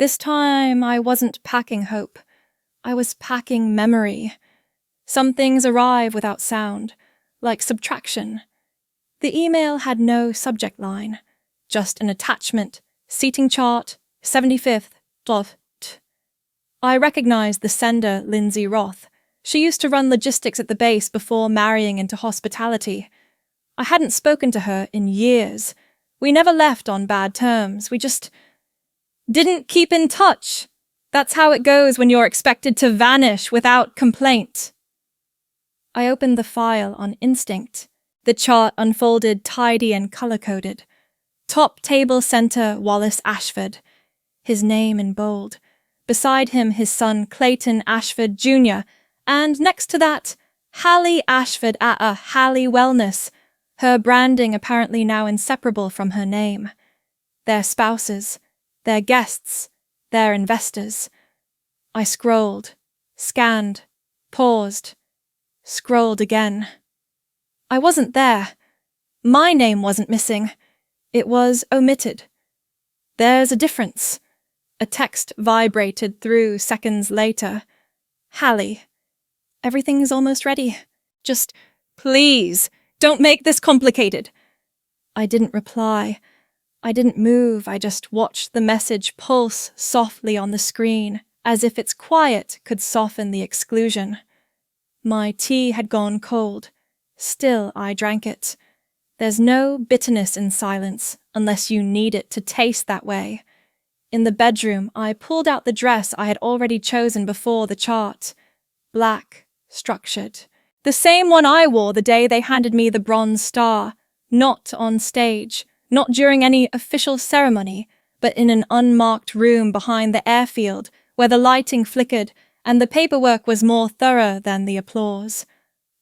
This time I wasn't packing hope. I was packing memory. Some things arrive without sound, like subtraction. The email had no subject line, just an attachment, seating chart, 75th, dot. I recognized the sender, Lindsay Roth. She used to run logistics at the base before marrying into hospitality. I hadn't spoken to her in years. We never left on bad terms. We just didn't keep in touch. That's how it goes when you're expected to vanish without complaint. I opened the file on instinct. The chart unfolded tidy and color-coded. Top table center Wallace Ashford. His name in bold. Beside him his son Clayton Ashford Jr., and next to that, Hallie Ashford at a Hallie Wellness, her branding apparently now inseparable from her name. Their spouses, their guests, their investors. I scrolled, scanned, paused, scrolled again. I wasn't there. My name wasn't missing. It was omitted. There's a difference. A text vibrated through seconds later. Hallie, everything's almost ready. Just, please, don't make this complicated. I didn't reply. I didn't move. I just watched the message pulse softly on the screen, as if its quiet could soften the exclusion. My tea had gone cold. Still, I drank it. There's no bitterness in silence unless you need it to taste that way. In the bedroom, I pulled out the dress I had already chosen before the chart. Black, structured. The same one I wore the day they handed me the Bronze Star. Not on stage, not during any official ceremony, but in an unmarked room behind the airfield where the lighting flickered and the paperwork was more thorough than the applause.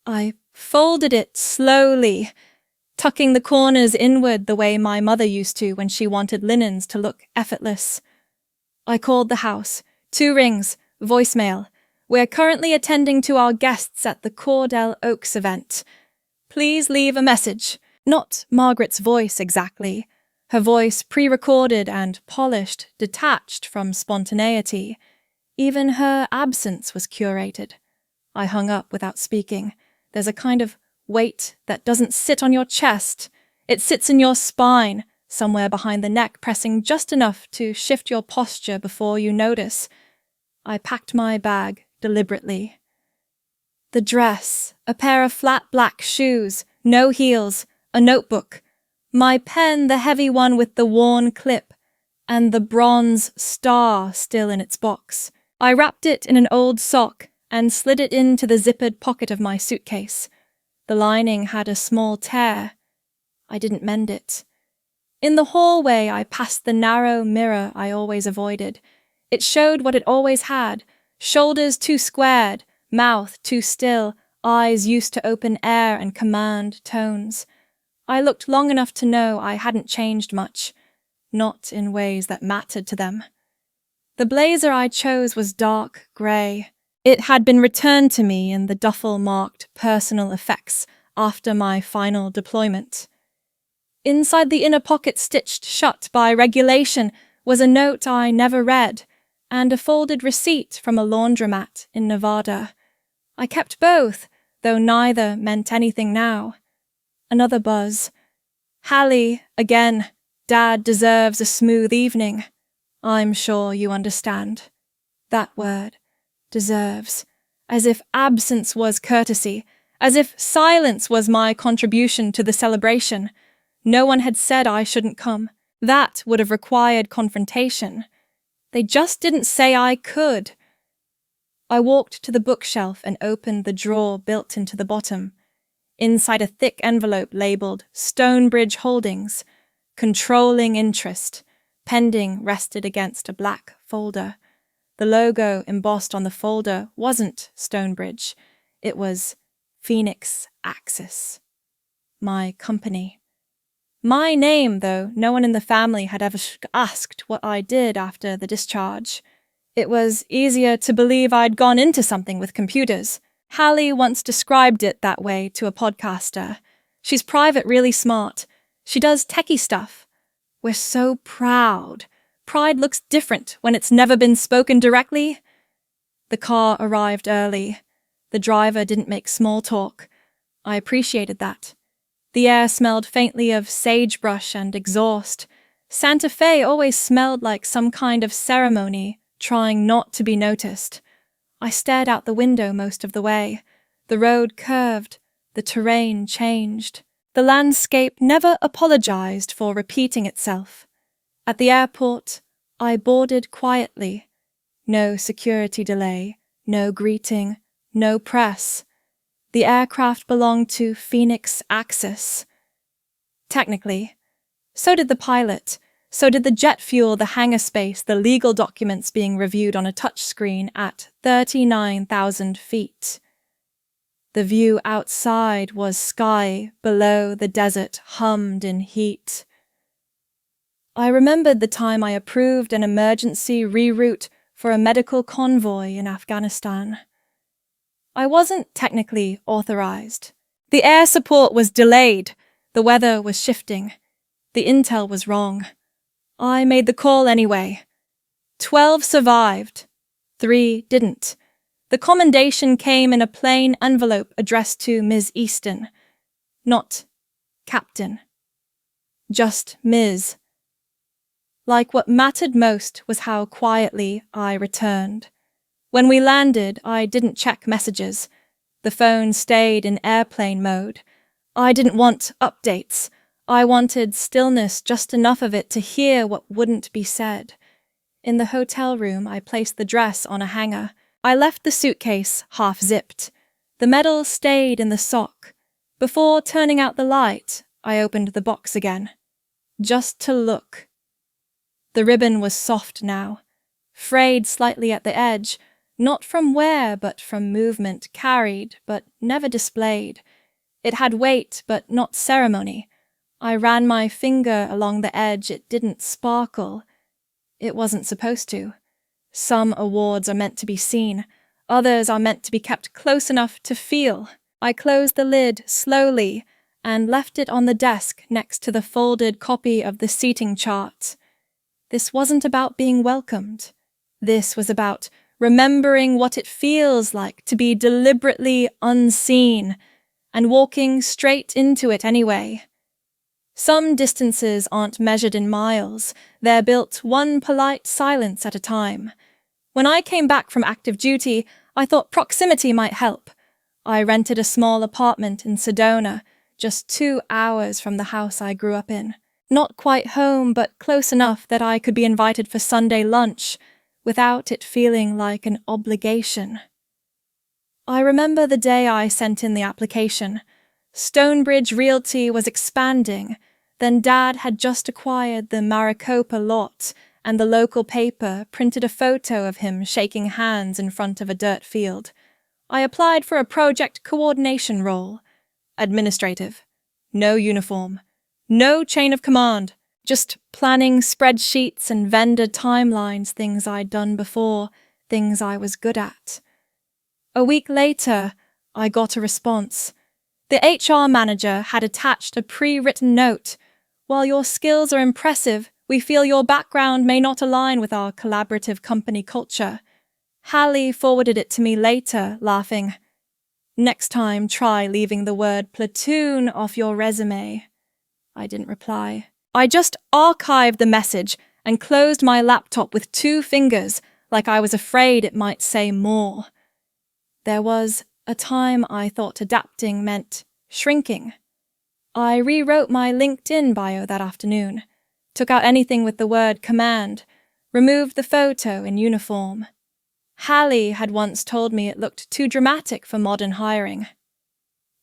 I folded it slowly, tucking the corners inward the way my mother used to when she wanted linens to look effortless. I called the house. 2 rings, voicemail. We're currently attending to our guests at the Cordell Oaks event. Please leave a message. Not Margaret's voice exactly. Her voice pre-recorded and polished, detached from spontaneity. Even her absence was curated. I hung up without speaking. There's a kind of weight that doesn't sit on your chest. It sits in your spine, somewhere behind the neck, pressing just enough to shift your posture before you notice. I packed my bag deliberately. The dress, a pair of flat black shoes, no heels, a notebook, my pen, the heavy one with the worn clip, and the bronze star still in its box. I wrapped it in an old sock and slid it into the zippered pocket of my suitcase. The lining had a small tear. I didn't mend it. In the hallway, I passed the narrow mirror I always avoided. It showed what it always had: shoulders too squared, mouth too still, eyes used to open air and command tones. I looked long enough to know I hadn't changed much, not in ways that mattered to them. The blazer I chose was dark grey. It had been returned to me in the duffel-marked personal effects after my final deployment. Inside the inner pocket stitched shut by regulation was a note I never read, and a folded receipt from a laundromat in Nevada. I kept both, though neither meant anything now. Another buzz. Hallie, again. Dad deserves a smooth evening. I'm sure you understand. That word. Deserves. As if absence was courtesy. As if silence was my contribution to the celebration. No one had said I shouldn't come. That would have required confrontation. They just didn't say I could. I walked to the bookshelf and opened the drawer built into the bottom. Inside a thick envelope labeled Stonebridge Holdings, controlling interest, pending rested against a black folder. The logo embossed on the folder wasn't Stonebridge. It was Phoenix Axis. My company. My name, though no one in the family had ever asked what I did after the discharge. It was easier to believe I'd gone into something with computers. Hallie once described it that way to a podcaster. She's private, really smart. She does techie stuff. We're so proud pride looks different when it's never been spoken directly. The car arrived early. The driver didn't make small talk. I appreciated that. The air smelled faintly of sagebrush and exhaust. Santa Fe always smelled like some kind of ceremony, trying not to be noticed. I stared out the window most of the way. The road curved. The terrain changed. The landscape never apologized for repeating itself. At the airport, I boarded quietly. No security delay, no greeting, no press. The aircraft belonged to Phoenix Axis. Technically, so did the pilot, so did the jet fuel, the hangar space, the legal documents being reviewed on a touchscreen at 39,000 feet. The view outside was sky, below the desert hummed in heat. I remembered the time I approved an emergency reroute for a medical convoy in Afghanistan. I wasn't technically authorized. The air support was delayed. The weather was shifting. The intel was wrong. I made the call anyway. 12 survived. 3 didn't. The commendation came in a plain envelope addressed to Ms. Easton. Not Captain. Just Ms. Like what mattered most was how quietly I returned. When we landed, I didn't check messages. The phone stayed in airplane mode. I didn't want updates. I wanted stillness, just enough of it to hear what wouldn't be said. In the hotel room, I placed the dress on a hanger. I left the suitcase half-zipped. The medal stayed in the sock. Before turning out the light, I opened the box again. Just to look. The ribbon was soft now, frayed slightly at the edge, not from wear but from movement, carried but never displayed. It had weight but not ceremony. I ran my finger along the edge. It didn't sparkle. It wasn't supposed to. Some awards are meant to be seen. Others are meant to be kept close enough to feel. I closed the lid slowly and left it on the desk next to the folded copy of the seating chart. This wasn't about being welcomed. This was about remembering what it feels like to be deliberately unseen and walking straight into it anyway. Some distances aren't measured in miles. They're built one polite silence at a time. When I came back from active duty, I thought proximity might help. I rented a small apartment in Sedona, just 2 hours from the house I grew up in. Not quite home, but close enough that I could be invited for Sunday lunch, without it feeling like an obligation. I remember the day I sent in the application. Stonebridge Realty was expanding. Then Dad had just acquired the Maricopa lot, and the local paper printed a photo of him shaking hands in front of a dirt field. I applied for a project coordination role. Administrative. No uniform. No chain of command. Just planning spreadsheets and vendor timelines, things I'd done before, things I was good at. A week later, I got a response. The HR manager had attached a pre-written note. While your skills are impressive, we feel your background may not align with our collaborative company culture. Hallie forwarded it to me later, laughing. Next time, try leaving the word platoon off your resume. I didn't reply. I just archived the message and closed my laptop with 2 fingers, like I was afraid it might say more. There was a time I thought adapting meant shrinking. I rewrote my LinkedIn bio that afternoon, took out anything with the word command, removed the photo in uniform. Hallie had once told me it looked too dramatic for modern hiring.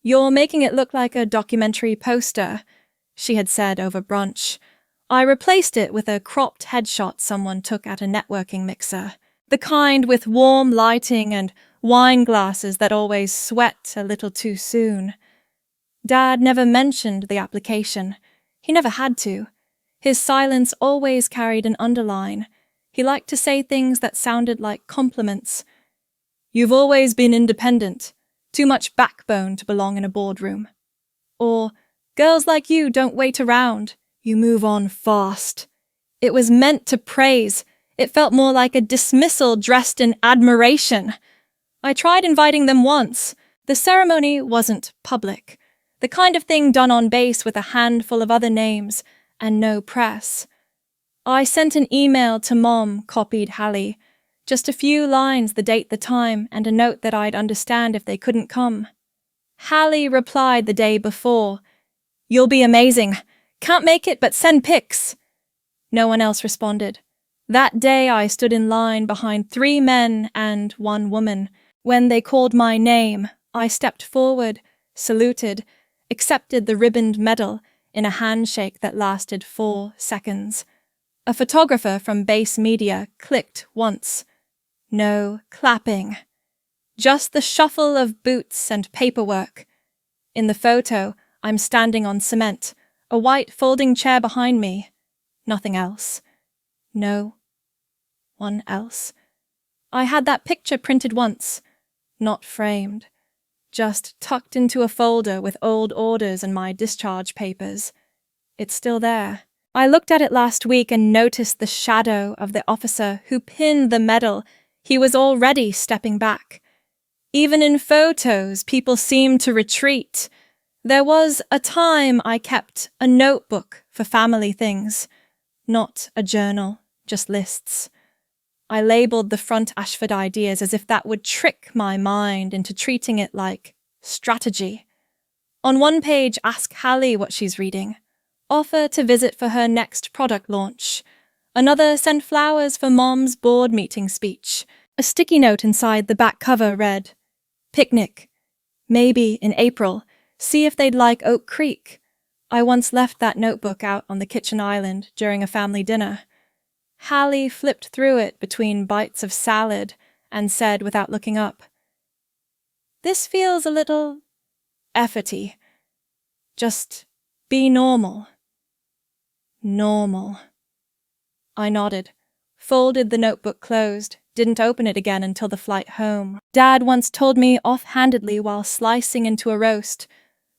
"You're making it look like a documentary poster," she had said over brunch. I replaced it with a cropped headshot someone took at a networking mixer, the kind with warm lighting and wine glasses that always sweat a little too soon. Dad never mentioned the application. He never had to. His silence always carried an underline. He liked to say things that sounded like compliments. "You've always been independent. Too much backbone to belong in a boardroom." Or, "Girls like you don't wait around. You move on fast." It was meant to praise. It felt more like a dismissal dressed in admiration. I tried inviting them once. The ceremony wasn't public. The kind of thing done on base with a handful of other names and no press. I sent an email to Mom, copied Hallie. Just a few lines, the date, the time, and a note that I'd understand if they couldn't come. Hallie replied the day before, "You'll be amazing. Can't make it, but send pics." No one else responded. That day I stood in line behind 3 men and 1 woman. When they called my name, I stepped forward, saluted, accepted the ribboned medal in a handshake that lasted 4 seconds. A photographer from Base Media clicked once. No clapping. Just the shuffle of boots and paperwork. In the photo, I'm standing on cement, a white folding chair behind me. Nothing else. No one else. I had that picture printed once, not framed, just tucked into a folder with old orders and my discharge papers. It's still there. I looked at it last week and noticed the shadow of the officer who pinned the medal. He was already stepping back. Even in photos, people seemed to retreat. There was a time I kept a notebook for family things, not a journal, just lists. I labelled the front Ashford ideas as if that would trick my mind into treating it like strategy. On one page, ask Hallie what she's reading. Offer to visit for her next product launch. Another, send flowers for Mom's board meeting speech. A sticky note inside the back cover read, "Picnic. Maybe in April. See if they'd like Oak Creek." I once left that notebook out on the kitchen island during a family dinner. Hallie flipped through it between bites of salad and said without looking up, "This feels a little efforty. Just be normal." Normal. I nodded, folded the notebook closed, didn't open it again until the flight home. Dad once told me offhandedly while slicing into a roast,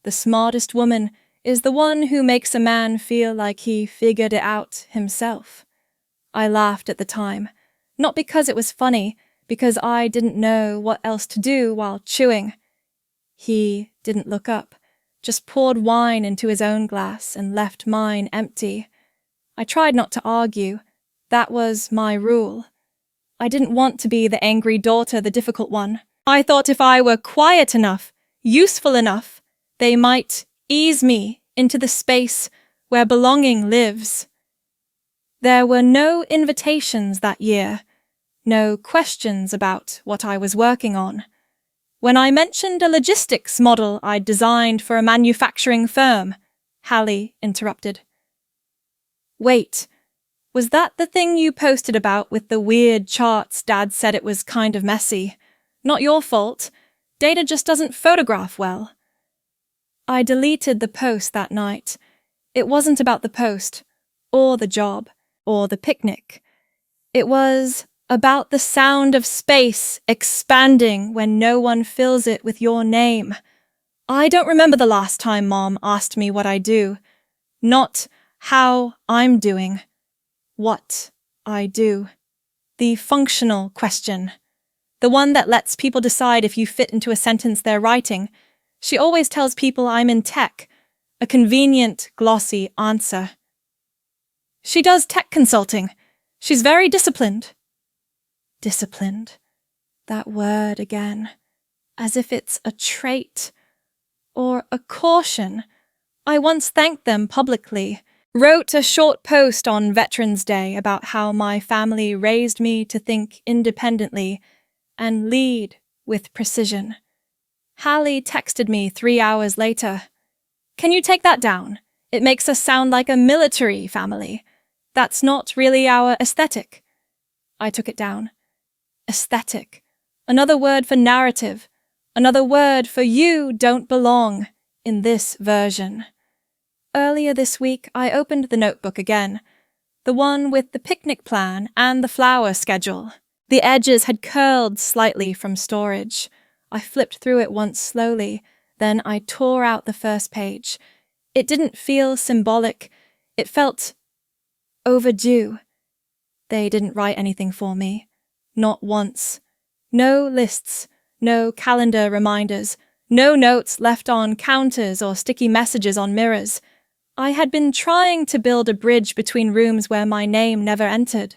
the smartest woman is the one who makes a man feel like he figured it out himself. I laughed at the time, not because it was funny, because I didn't know what else to do while chewing. He didn't look up, just poured wine into his own glass and left mine empty. I tried not to argue. That was my rule. I didn't want to be the angry daughter, the difficult one. I thought if I were quiet enough, useful enough, they might ease me into the space where belonging lives. There were no invitations that year, no questions about what I was working on. When I mentioned a logistics model I'd designed for a manufacturing firm, Hallie interrupted. "Wait, was that the thing you posted about with the weird charts Dad said it was kind of messy? Not your fault. Data just doesn't photograph well." I deleted the post that night. It wasn't about the post, or the job, or the picnic. It was about the sound of space expanding when no one fills it with your name. I don't remember the last time Mom asked me what I do. Not how I'm doing. What I do. The functional question. The one that lets people decide if you fit into a sentence they're writing. She always tells people I'm in tech. A convenient, glossy answer. She does tech consulting. She's very disciplined. Disciplined. That word again. As if it's a trait. Or a caution. I once thanked them publicly. Wrote a short post on Veterans Day about how my family raised me to think independently and lead with precision. Hallie texted me 3 hours later. "Can you take that down? It makes us sound like a military family. That's not really our aesthetic." I took it down. Aesthetic. Another word for narrative. Another word for you don't belong in this version. Earlier this week, I opened the notebook again. The one with the picnic plan and the flower schedule. The edges had curled slightly from storage. I flipped through it once slowly, then I tore out the first page. It didn't feel symbolic. It felt Overdue. They didn't write anything for me. Not once. No lists, no calendar reminders, no notes left on counters or sticky messages on mirrors. I had been trying to build a bridge between rooms where my name never entered.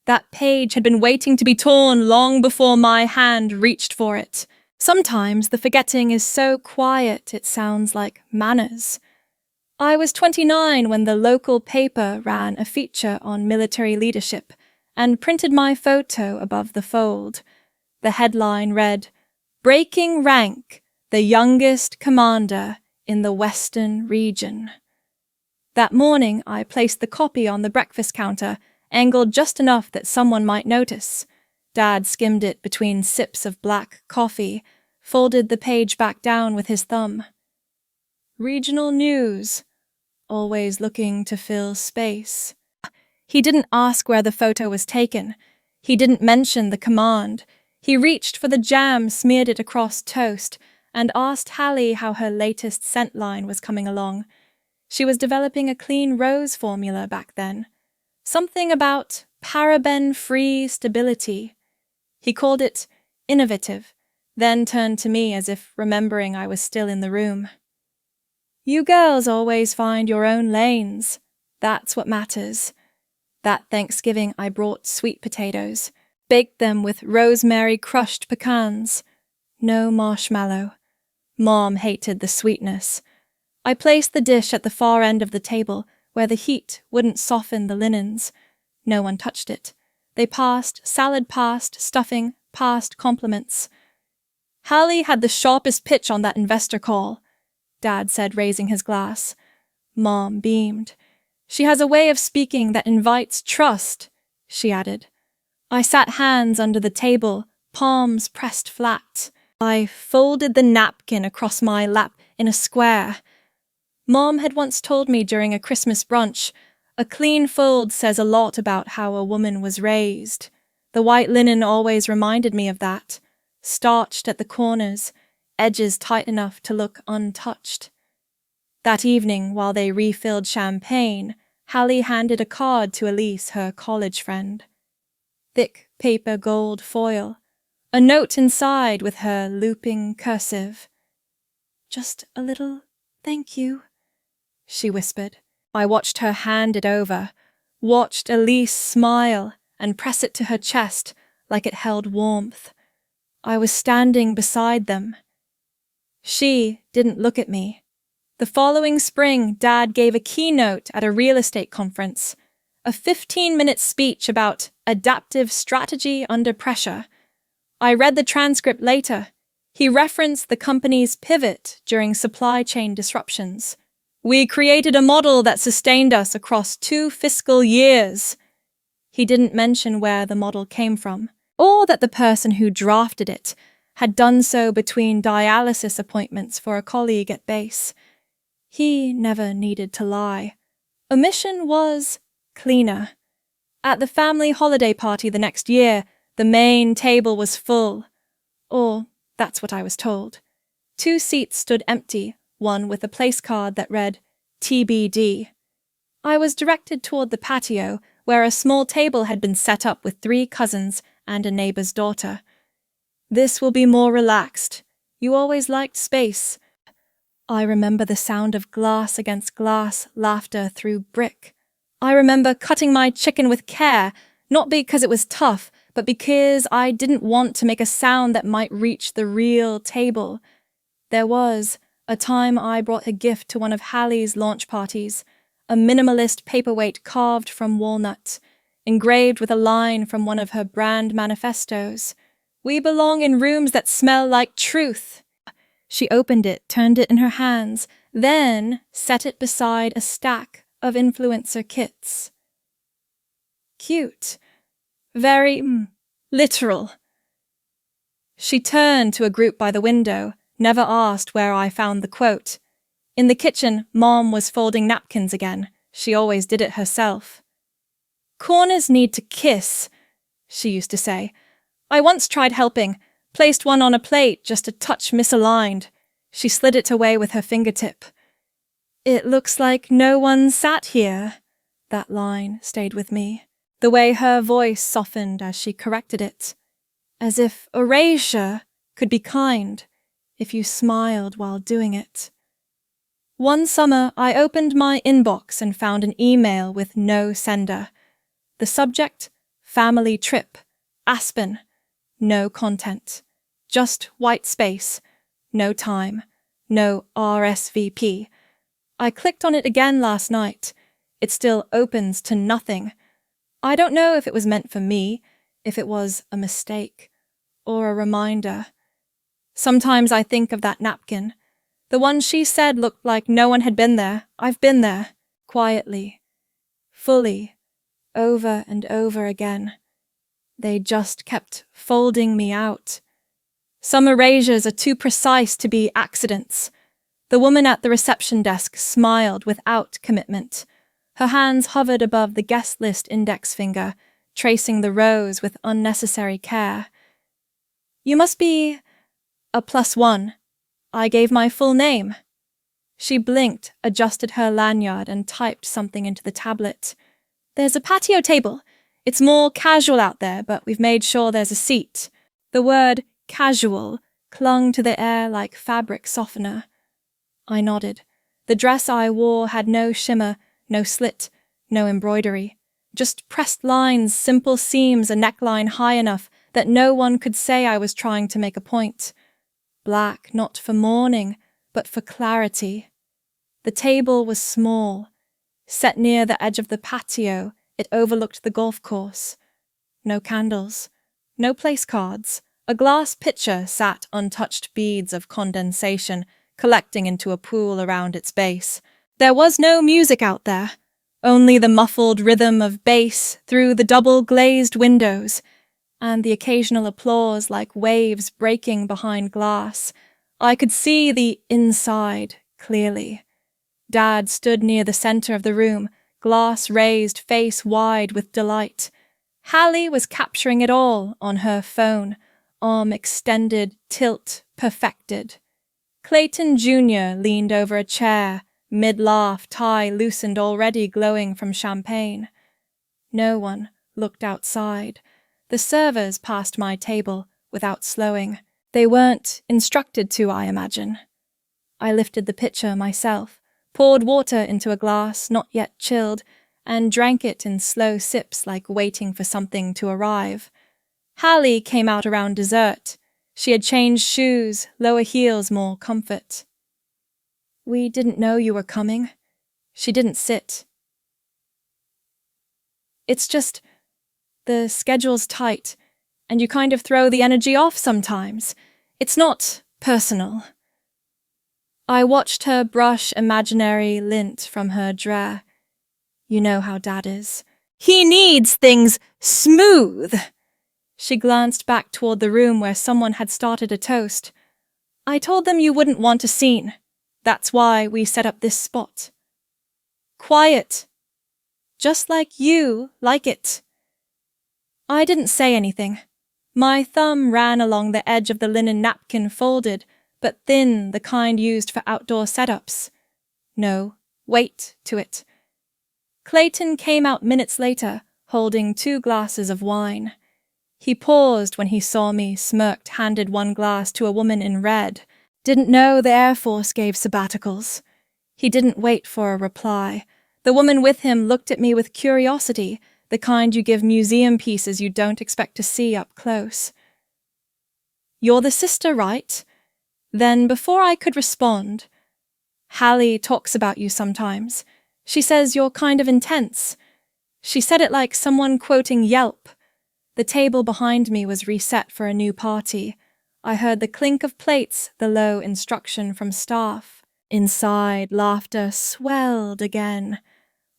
That page had been waiting to be torn long before my hand reached for it. Sometimes the forgetting is so quiet it sounds like manners. I was 29 when the local paper ran a feature on military leadership and printed my photo above the fold. The headline read, "Breaking Rank, the Youngest Commander in the Western Region." That morning I placed the copy on the breakfast counter, angled just enough that someone might notice. Dad skimmed it between sips of black coffee, folded the page back down with his thumb. Regional news, always looking to fill space. He didn't ask where the photo was taken. He didn't mention the command. He reached for the jam, smeared it across toast, and asked Hallie how her latest scent line was coming along. She was developing a clean rose formula back then. Something about paraben-free stability. He called it innovative, then turned to me as if remembering I was still in the room. "You girls always find your own lanes. That's what matters." That Thanksgiving I brought sweet potatoes, baked them with rosemary crushed pecans. No marshmallow. Mom hated the sweetness. I placed the dish at the far end of the table, where the heat wouldn't soften the linens. No one touched it. They passed, salad passed, stuffing, passed compliments. "Hallie had the sharpest pitch on that investor call," Dad said, raising his glass. Mom beamed. "She has a way of speaking that invites trust," she added. I sat hands under the table, palms pressed flat. I folded the napkin across my lap in a square. Mom had once told me during a Christmas brunch, "A clean fold says a lot about how a woman was raised." The white linen always reminded me of that, starched at the corners, edges tight enough to look untouched. That evening, while they refilled champagne, Hallie handed a card to Elise, her college friend. Thick paper gold foil, a note inside with her looping cursive. "Just a little thank you," she whispered. I watched her hand it over, watched Elise smile and press it to her chest like it held warmth. I was standing beside them. She didn't look at me. The following spring, Dad gave a keynote at a real estate conference, a 15-minute speech about adaptive strategy under pressure. I read the transcript later. He referenced the company's pivot during supply chain disruptions. "We created a model that sustained us across 2 fiscal years." He didn't mention where the model came from, or that the person who drafted it had done so between dialysis appointments for a colleague at base. He never needed to lie. Omission was cleaner. At the family holiday party the next year, the main table was full. Or that's what I was told. 2 seats stood empty, one with a place card that read TBD. I was directed toward the patio, where a small table had been set up with 3 cousins and a neighbor's daughter. "This will be more relaxed. You always liked space." I remember the sound of glass against glass laughter through brick. I remember cutting my chicken with care, not because it was tough, but because I didn't want to make a sound that might reach the real table. There was a time I brought a gift to one of Hallie's launch parties, a minimalist paperweight carved from walnut, engraved with a line from one of her brand manifestos. "We belong in rooms that smell like truth." She opened it, turned it in her hands, then set it beside a stack of influencer kits. Cute. Very literal. She turned to a group by the window, never asked where I found the quote. In the kitchen, Mom was folding napkins again. She always did it herself. "Corners need to kiss," she used to say. I once tried helping, placed one on a plate just a touch misaligned. She slid it away with her fingertip. "It looks like no one sat here," that line stayed with me. The way her voice softened as she corrected it. As if erasure could be kind if you smiled while doing it. One summer, I opened my inbox and found an email with no sender. The subject, family trip, Aspen. No content. Just white space. No time. No RSVP. I clicked on it again last night. It still opens to nothing. I don't know if it was meant for me, if it was a mistake, or a reminder. Sometimes I think of that napkin. The one she said looked like no one had been there. I've been there. Quietly. Fully. Over and over again. They just kept folding me out. Some erasures are too precise to be accidents. The woman at the reception desk smiled without commitment. Her hands hovered above the guest list index finger, tracing the rows with unnecessary care. You must be a +1. I gave my full name. She blinked, adjusted her lanyard, and typed something into the tablet. There's a patio table. It's more casual out there, but we've made sure there's a seat. The word casual clung to the air like fabric softener. I nodded. The dress I wore had no shimmer, no slit, no embroidery. Just pressed lines, simple seams, a neckline high enough that no one could say I was trying to make a point. Black, not for mourning, but for clarity. The table was small. Set near the edge of the patio, it overlooked the golf course. No candles. No place cards. A glass pitcher sat untouched beads of condensation, collecting into a pool around its base. There was no music out there, only the muffled rhythm of bass through the double-glazed windows, and the occasional applause like waves breaking behind glass. I could see the inside clearly. Dad stood near the center of the room, glass raised, face wide with delight. Hallie was capturing it all on her phone, arm extended, tilt perfected. Clayton Jr. leaned over a chair, mid-laugh, tie loosened already glowing from champagne. No one looked outside. The servers passed my table without slowing. They weren't instructed to, I imagine. I lifted the pitcher myself, poured water into a glass not yet chilled, and drank it in slow sips like waiting for something to arrive. Hallie came out around dessert. She had changed shoes, lower heels, more comfort. We didn't know you were coming. She didn't sit. It's just, the schedule's tight, and you kind of throw the energy off sometimes. It's not personal. I watched her brush imaginary lint from her drawer. You know how Dad is. He needs things smooth. She glanced back toward the room where someone had started a toast. I told them you wouldn't want a scene. That's why we set up this spot. Quiet. Just like you like it. I didn't say anything. My thumb ran along the edge of the linen napkin folded, but thin, the kind used for outdoor setups. No weight to it. Clayton came out minutes later, holding 2 glasses of wine. He paused when he saw me, smirked, handed 1 glass to a woman in red. Didn't know the Air Force gave sabbaticals. He didn't wait for a reply. The woman with him looked at me with curiosity, the kind you give museum pieces you don't expect to see up close. You're the sister, right? Then, before I could respond, Hallie talks about you sometimes. She says you're kind of intense. She said it like someone quoting Yelp. The table behind me was reset for a new party. I heard the clink of plates, the low instruction from staff. Inside, laughter swelled again.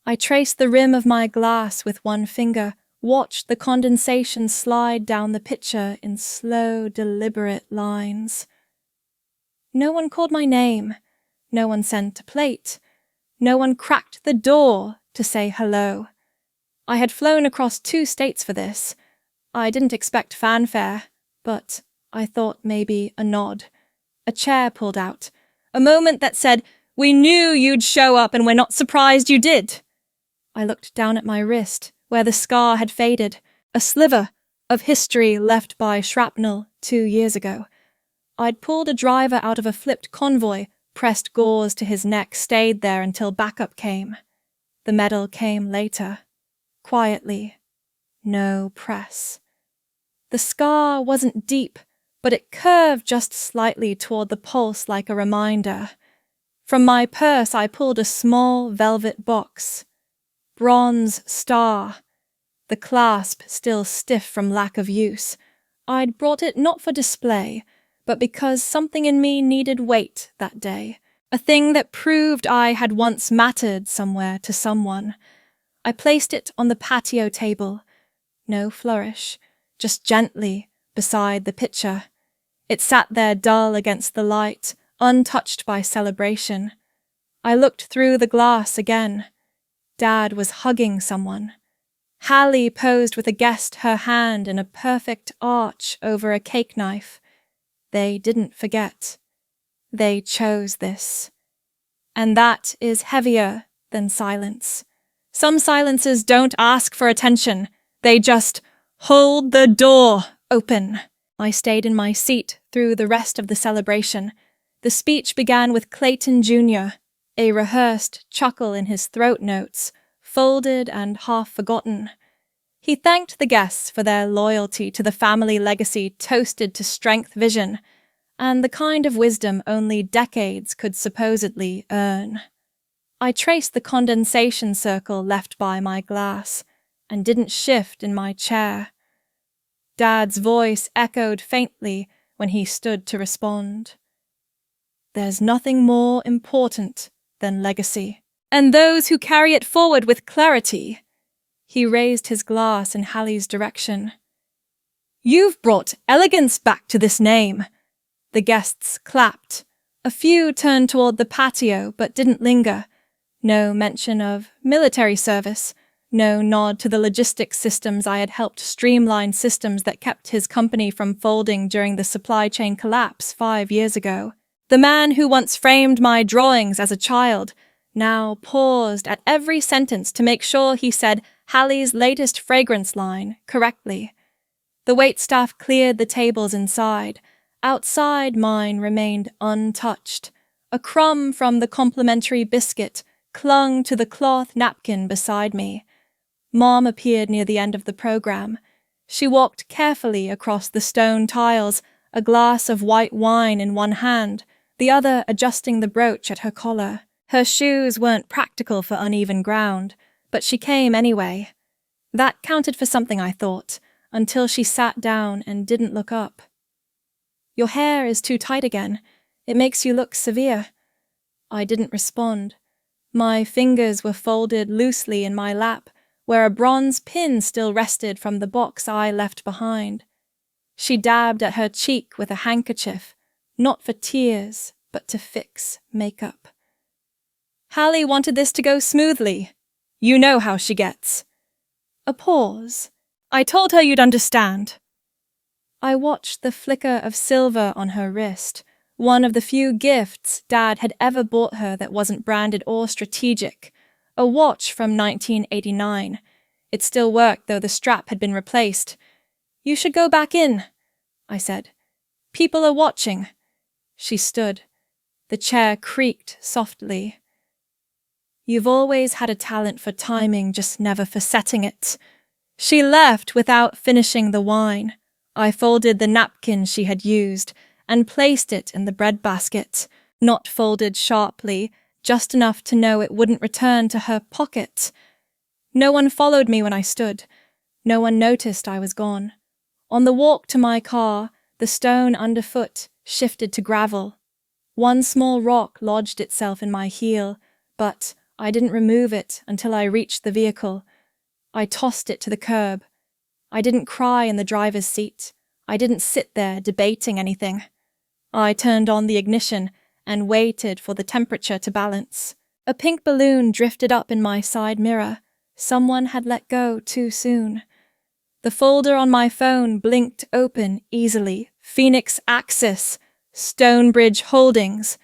I traced the rim of my glass with 1 finger, watched the condensation slide down the pitcher in slow, deliberate lines. No one called my name. No one sent a plate. No one cracked the door to say hello. I had flown across 2 states for this. I didn't expect fanfare, but I thought maybe a nod. A chair pulled out. A moment that said, "We knew you'd show up and we're not surprised you did." I looked down at my wrist, where the scar had faded, a sliver of history left by shrapnel 2 years ago. I'd pulled a driver out of a flipped convoy, pressed gauze to his neck, stayed there until backup came. The medal came later. Quietly. No press. The scar wasn't deep, but it curved just slightly toward the pulse like a reminder. From my purse I pulled a small velvet box. Bronze star. The clasp still stiff from lack of use. I'd brought it not for display, but because something in me needed weight that day. A thing that proved I had once mattered somewhere to someone. I placed it on the patio table. No flourish, just gently, beside the pitcher. It sat there dull against the light, untouched by celebration. I looked through the glass again. Dad was hugging someone. Hallie posed with a guest, her hand in a perfect arch over a cake knife. They didn't forget. They chose this. And that is heavier than silence. Some silences don't ask for attention. They just hold the door open. I stayed in my seat through the rest of the celebration. The speech began with Clayton Jr., a rehearsed chuckle in his throat notes, folded and half forgotten. He thanked the guests for their loyalty to the family legacy toasted to strength vision, and the kind of wisdom only decades could supposedly earn. I traced the condensation circle left by my glass, and didn't shift in my chair. Dad's voice echoed faintly when he stood to respond. There's nothing more important than legacy, and those who carry it forward with clarity. He raised his glass in Hallie's direction. You've brought elegance back to this name. The guests clapped. A few turned toward the patio but didn't linger. No mention of military service. No nod to the logistics systems I had helped streamline, systems that kept his company from folding during the supply chain collapse 5 years ago. The man who once framed my drawings as a child now paused at every sentence to make sure he said Hallie's latest fragrance line correctly. The waitstaff cleared the tables inside. Outside, mine remained untouched. A crumb from the complimentary biscuit clung to the cloth napkin beside me. Mom appeared near the end of the program. She walked carefully across the stone tiles, a glass of white wine in one hand, the other adjusting the brooch at her collar. Her shoes weren't practical for uneven ground, but she came anyway. That counted for something, I thought, until she sat down and didn't look up. Your hair is too tight again. It makes you look severe. I didn't respond. My fingers were folded loosely in my lap, where a bronze pin still rested from the box I left behind. She dabbed at her cheek with a handkerchief, not for tears, but to fix makeup. Hallie wanted this to go smoothly. You know how she gets. A pause. I told her you'd understand. I watched the flicker of silver on her wrist, one of the few gifts Dad had ever bought her that wasn't branded or strategic. A watch from 1989. It still worked, though the strap had been replaced. You should go back in, I said. People are watching. She stood. The chair creaked softly. You've always had a talent for timing, just never for setting it. She left without finishing the wine. I folded the napkin she had used and placed it in the breadbasket, not folded sharply, just enough to know it wouldn't return to her pocket. No one followed me when I stood. No one noticed I was gone. On the walk to my car, the stone underfoot shifted to gravel. One small rock lodged itself in my heel, but I didn't remove it until I reached the vehicle. I tossed it to the curb. I didn't cry in the driver's seat. I didn't sit there debating anything. I turned on the ignition and waited for the temperature to balance. A pink balloon drifted up in my side mirror. Someone had let go too soon. The folder on my phone blinked open easily. Phoenix Axis, Stonebridge Holdings.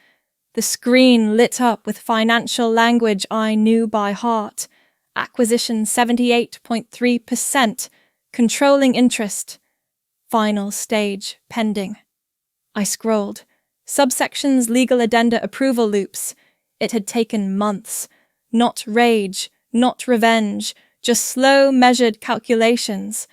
The screen lit up with financial language I knew by heart. acquisition 78.3%, controlling interest, final stage pending. I scrolled. Subsections legal addenda approval loops. It had taken months. Not rage, not revenge, just slow, measured calculations.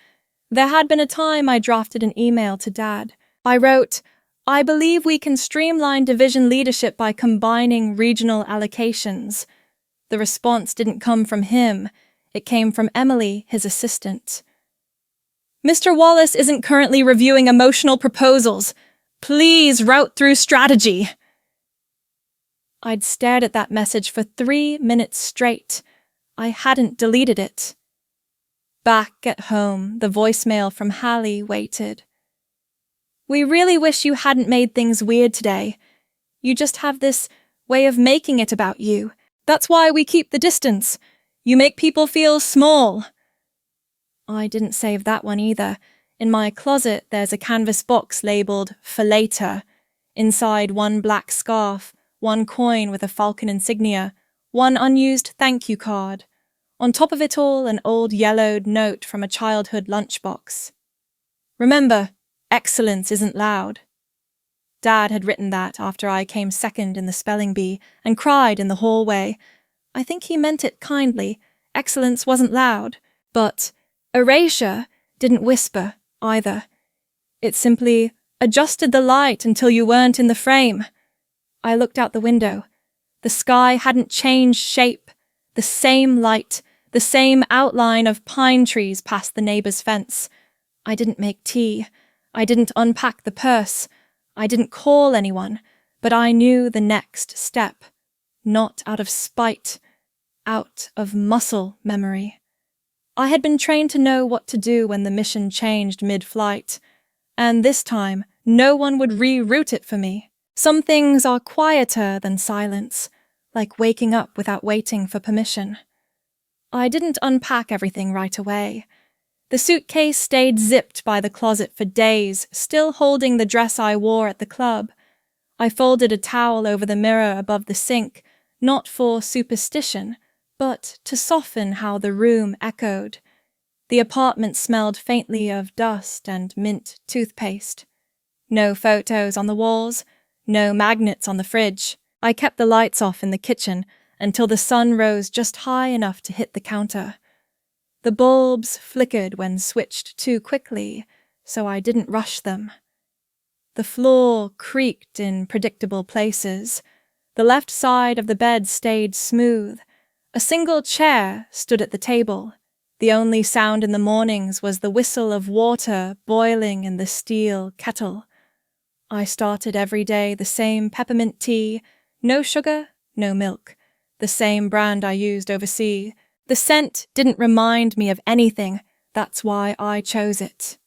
There had been a time I drafted an email to Dad. I wrote, "I believe we can streamline division leadership by combining regional allocations." The response didn't come from him. It came from Emily, his assistant. "Mr. Wallace isn't currently reviewing emotional proposals. Please route through strategy." I'd stared at that message for 3 minutes straight. I hadn't deleted it. Back at home, the voicemail from Hallie waited. "We really wish you hadn't made things weird today. You just have this way of making it about you. That's why we keep the distance. You make people feel small." I didn't save that one either. In my closet, there's a canvas box labelled "For Later." Inside, one black scarf, one coin with a falcon insignia, one unused thank you card. On top of it all, an old yellowed note from a childhood lunchbox. "Remember, excellence isn't loud." Dad had written that after I came second in the spelling bee and cried in the hallway. I think he meant it kindly. Excellence wasn't loud. But erasure didn't whisper either. It simply adjusted the light until you weren't in the frame. I looked out the window. The sky hadn't changed shape. The same light, the same outline of pine trees past the neighbor's fence. I didn't make tea. I didn't unpack the purse. I didn't call anyone, but I knew the next step. Not out of spite, out of muscle memory. I had been trained to know what to do when the mission changed mid-flight, and this time no one would reroute it for me. Some things are quieter than silence, like waking up without waiting for permission. I didn't unpack everything right away. The suitcase stayed zipped by the closet for days, still holding the dress I wore at the club. I folded a towel over the mirror above the sink, not for superstition, but to soften how the room echoed. The apartment smelled faintly of dust and mint toothpaste. No photos on the walls, no magnets on the fridge. I kept the lights off in the kitchen until the sun rose just high enough to hit the counter. The bulbs flickered when switched too quickly, so I didn't rush them. The floor creaked in predictable places. The left side of the bed stayed smooth. A single chair stood at the table. The only sound in the mornings was the whistle of water boiling in the steel kettle. I started every day the same peppermint tea, no sugar, no milk, the same brand I used overseas. The scent didn't remind me of anything, that's why I chose it.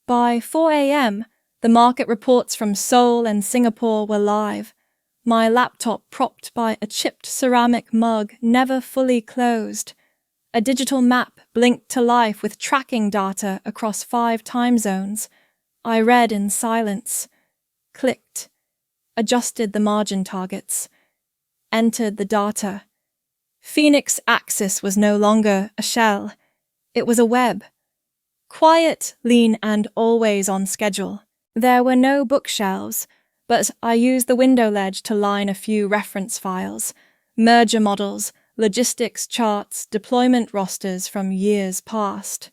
By 4 a.m., the market reports from Seoul and Singapore were live. My laptop propped by a chipped ceramic mug never fully closed. A digital map blinked to life with tracking data across 5 time zones. I read in silence, clicked, adjusted the margin targets, entered the data. Phoenix Axis was no longer a shell. It was a web. Quiet, lean, and always on schedule. There were no bookshelves, but I used the window ledge to line a few reference files, merger models, logistics charts, deployment rosters from years past.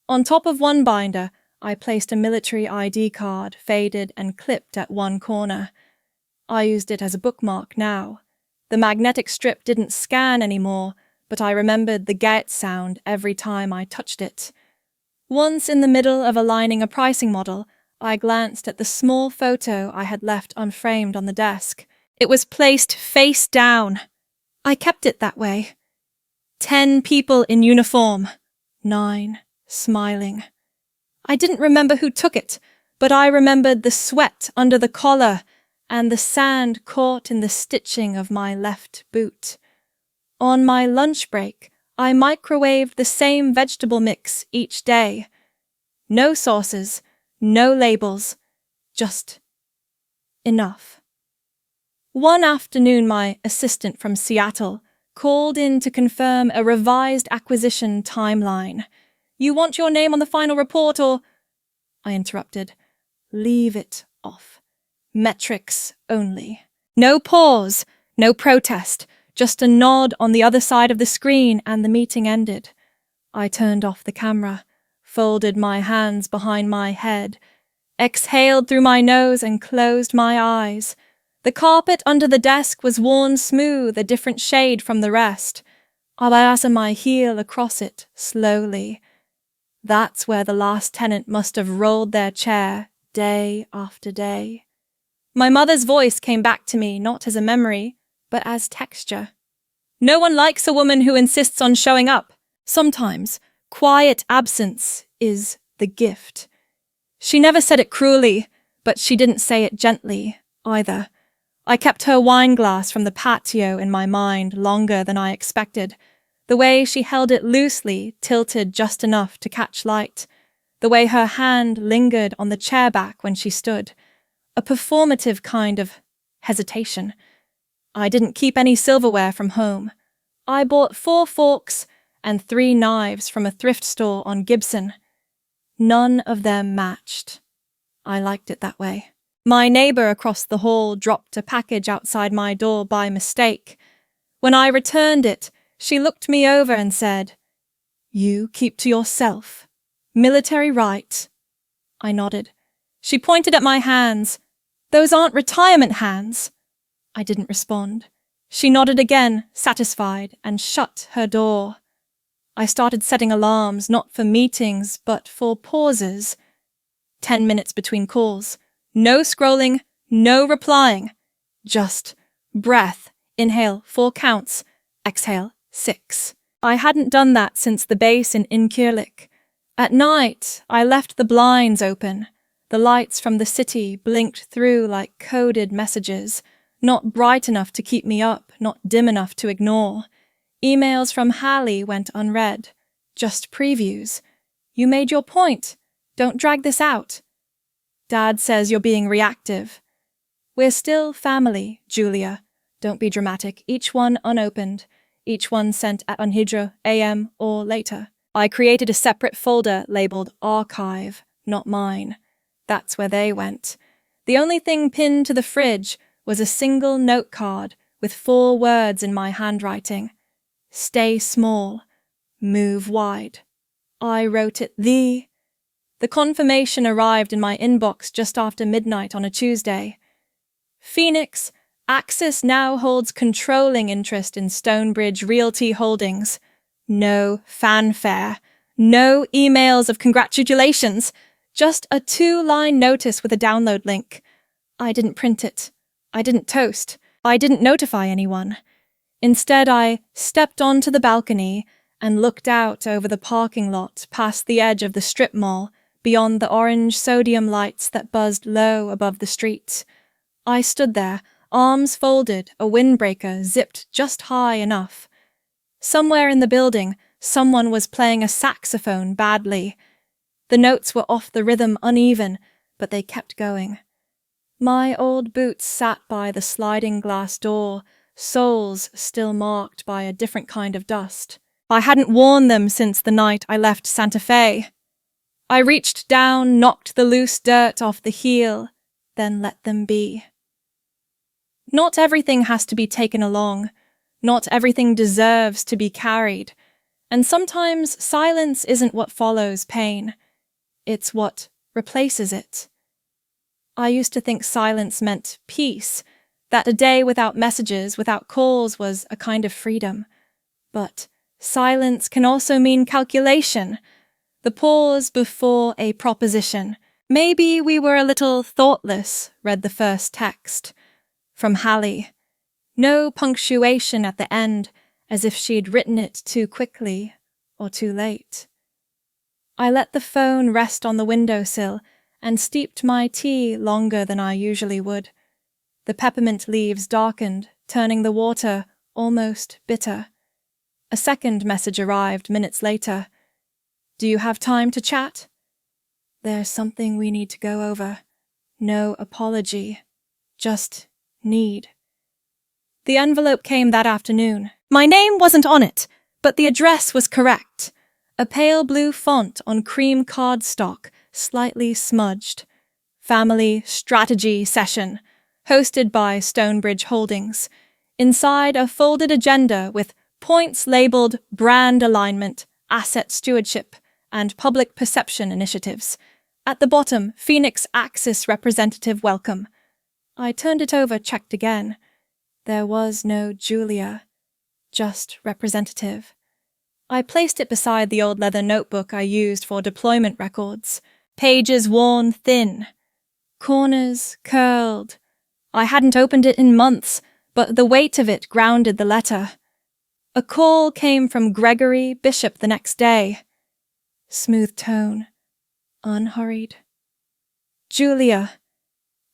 On top of one binder, I placed a military ID card, faded and clipped at one corner. I used it as a bookmark now. The magnetic strip didn't scan anymore, but I remembered the gate sound every time I touched it. Once in the middle of aligning a pricing model, I glanced at the small photo I had left unframed on the desk. It was placed face down. I kept it that way. 10 people in uniform. 9, smiling. I didn't remember who took it, but I remembered the sweat under the collar and the sand caught in the stitching of my left boot. On my lunch break, I microwaved the same vegetable mix each day. No sauces, no labels, just enough. One afternoon, my assistant from Seattle, called in to confirm a revised acquisition timeline. You want your name on the final report or... I interrupted. Leave it off. Metrics only. No pause, no protest, just a nod on the other side of the screen and the meeting ended. I turned off the camera, folded my hands behind my head, exhaled through my nose and closed my eyes. The carpet under the desk was worn smooth, a different shade from the rest. I passed my heel across it slowly. That's where the last tenant must have rolled their chair day after day. My mother's voice came back to me not as a memory, but as texture. No one likes a woman who insists on showing up. Sometimes, quiet absence is the gift. She never said it cruelly, but she didn't say it gently, either. I kept her wine glass from the patio in my mind longer than I expected. The way she held it loosely, tilted just enough to catch light. The way her hand lingered on the chair back when she stood. A performative kind of hesitation. I didn't keep any silverware from home. I bought 4 forks and 3 knives from a thrift store on Gibson. None of them matched. I liked it that way. My neighbor across the hall dropped a package outside my door by mistake. When I returned it, she looked me over and said, "You keep to yourself. Military right." I nodded. She pointed at my hands. "Those aren't retirement hands." I didn't respond. She nodded again, satisfied, and shut her door. I started setting alarms, not for meetings, but for pauses. 10 minutes between calls. No scrolling, no replying. Just breath. Inhale, 4 counts. Exhale, 6. I hadn't done that since the base in Incirlik. At night, I left the blinds open. The lights from the city blinked through like coded messages, not bright enough to keep me up, not dim enough to ignore. Emails from Hallie went unread. Just previews. "You made your point. Don't drag this out." "Dad says you're being reactive." "We're still family, Julia. Don't be dramatic. Each one unopened. Each one sent at Unhidra AM or later." I created a separate folder labeled Archive, not mine. That's where they went. The only thing pinned to the fridge was a single note card with 4 words in my handwriting. Stay small. Move wide. I wrote it The confirmation arrived in my inbox just after midnight on a Tuesday. Phoenix, Axis now holds controlling interest in Stonebridge Realty Holdings. No fanfare. No emails of congratulations. Just a 2-line notice with a download link. I didn't print it. I didn't toast. I didn't notify anyone. Instead, I stepped onto the balcony and looked out over the parking lot past the edge of the strip mall, beyond the orange sodium lights that buzzed low above the street. I stood there, arms folded, a windbreaker zipped just high enough. Somewhere in the building, someone was playing a saxophone badly. The notes were off the rhythm, uneven, but they kept going. My old boots sat by the sliding glass door, soles still marked by a different kind of dust. I hadn't worn them since the night I left Santa Fe. I reached down, knocked the loose dirt off the heel, then let them be. Not everything has to be taken along. Not everything deserves to be carried. And sometimes silence isn't what follows pain. It's what replaces it. I used to think silence meant peace, that a day without messages, without calls was a kind of freedom. But silence can also mean calculation, the pause before a proposition. Maybe we were a little thoughtless, read the first text. From Hallie. No punctuation at the end, as if she'd written it too quickly or too late. I let the phone rest on the windowsill and steeped my tea longer than I usually would. The peppermint leaves darkened, turning the water almost bitter. A second message arrived minutes later. "Do you have time to chat?" "There's something we need to go over. No apology. Just need." The envelope came that afternoon. My name wasn't on it, but the address was correct. A pale blue font on cream cardstock, slightly smudged. Family Strategy Session, hosted by Stonebridge Holdings. Inside, a folded agenda with points labeled brand alignment, asset stewardship, and public perception initiatives. At the bottom, Phoenix Axis representative welcome. I turned it over, checked again. There was no Julia, just representative. I placed it beside the old leather notebook I used for deployment records. Pages worn thin. Corners curled. I hadn't opened it in months, but the weight of it grounded the letter. A call came from Gregory Bishop the next day. Smooth tone. Unhurried. Julia,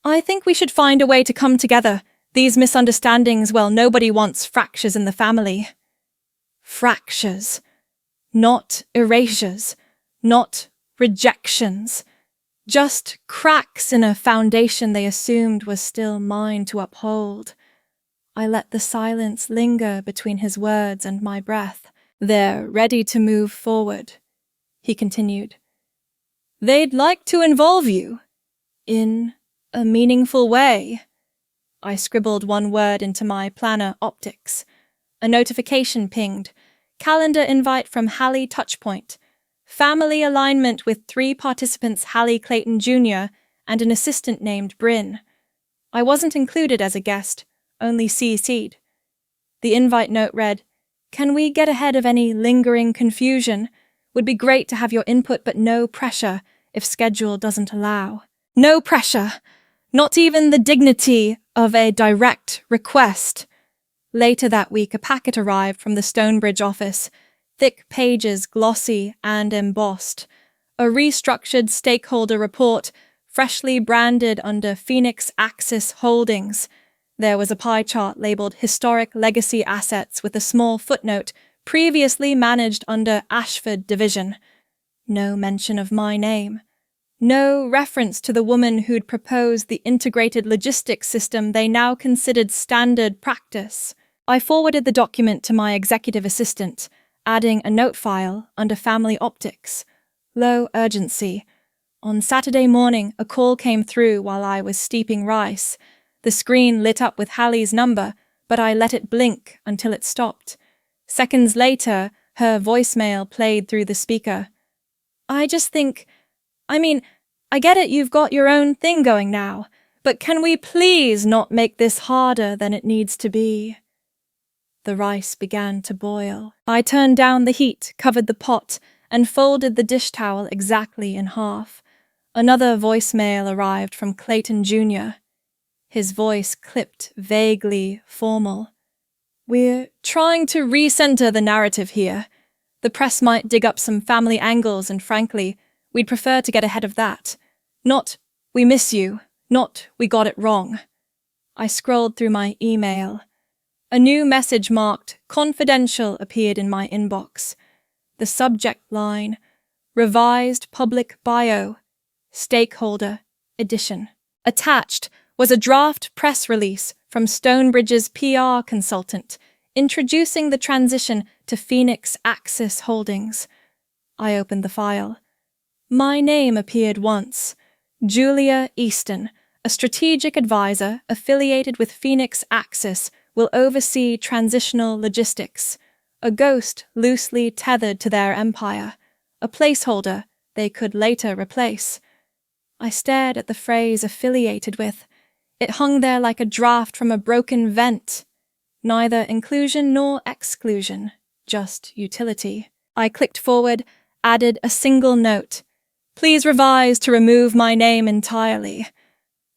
I think we should find a way to come together. These misunderstandings, well, nobody wants fractures in the family. Fractures. Not erasures. Not rejections. Just cracks in a foundation they assumed was still mine to uphold. I let the silence linger between his words and my breath. They're ready to move forward, he continued. They'd like to involve you. In a meaningful way. I scribbled one word into my planner, optics. A notification pinged. Calendar invite from Hallie Touchpoint. Family alignment with 3 participants, Hallie Clayton Jr. and an assistant named Bryn. I wasn't included as a guest, only CC'd. The invite note read, Can we get ahead of any lingering confusion? Would be great to have your input, but no pressure if schedule doesn't allow. No pressure. Not even the dignity of a direct request. Later that week, a packet arrived from the Stonebridge office, thick pages, glossy and embossed. A restructured stakeholder report, freshly branded under Phoenix Axis Holdings. There was a pie chart labeled Historic Legacy Assets with a small footnote, previously managed under Ashford Division. No mention of my name. No reference to the woman who'd proposed the integrated logistics system they now considered standard practice. I forwarded the document to my executive assistant, adding a note file under Family Optics. Low urgency. On Saturday morning, a call came through while I was steeping rice. The screen lit up with Hallie's number, but I let it blink until it stopped. Seconds later, her voicemail played through the speaker. I get it, you've got your own thing going now, but can we please not make this harder than it needs to be? The rice began to boil. I turned down the heat, covered the pot, and folded the dish towel exactly in half. Another voicemail arrived from Clayton Jr. His voice clipped, vaguely formal. We're trying to recenter the narrative here. The press might dig up some family angles, and frankly, we'd prefer to get ahead of that. Not, we miss you. Not, we got it wrong. I scrolled through my email. A new message marked confidential appeared in my inbox. The subject line, revised public bio, stakeholder edition. Attached was a draft press release from Stonebridge's PR consultant introducing the transition to Phoenix Axis Holdings. I opened the file. My name appeared once. Julia Easton, a strategic advisor affiliated with Phoenix Axis, will oversee transitional logistics, a ghost loosely tethered to their empire, a placeholder they could later replace. I stared at the phrase affiliated with. It hung there like a draft from a broken vent. Neither inclusion nor exclusion, just utility. I clicked forward, added a single note. Please revise to remove my name entirely.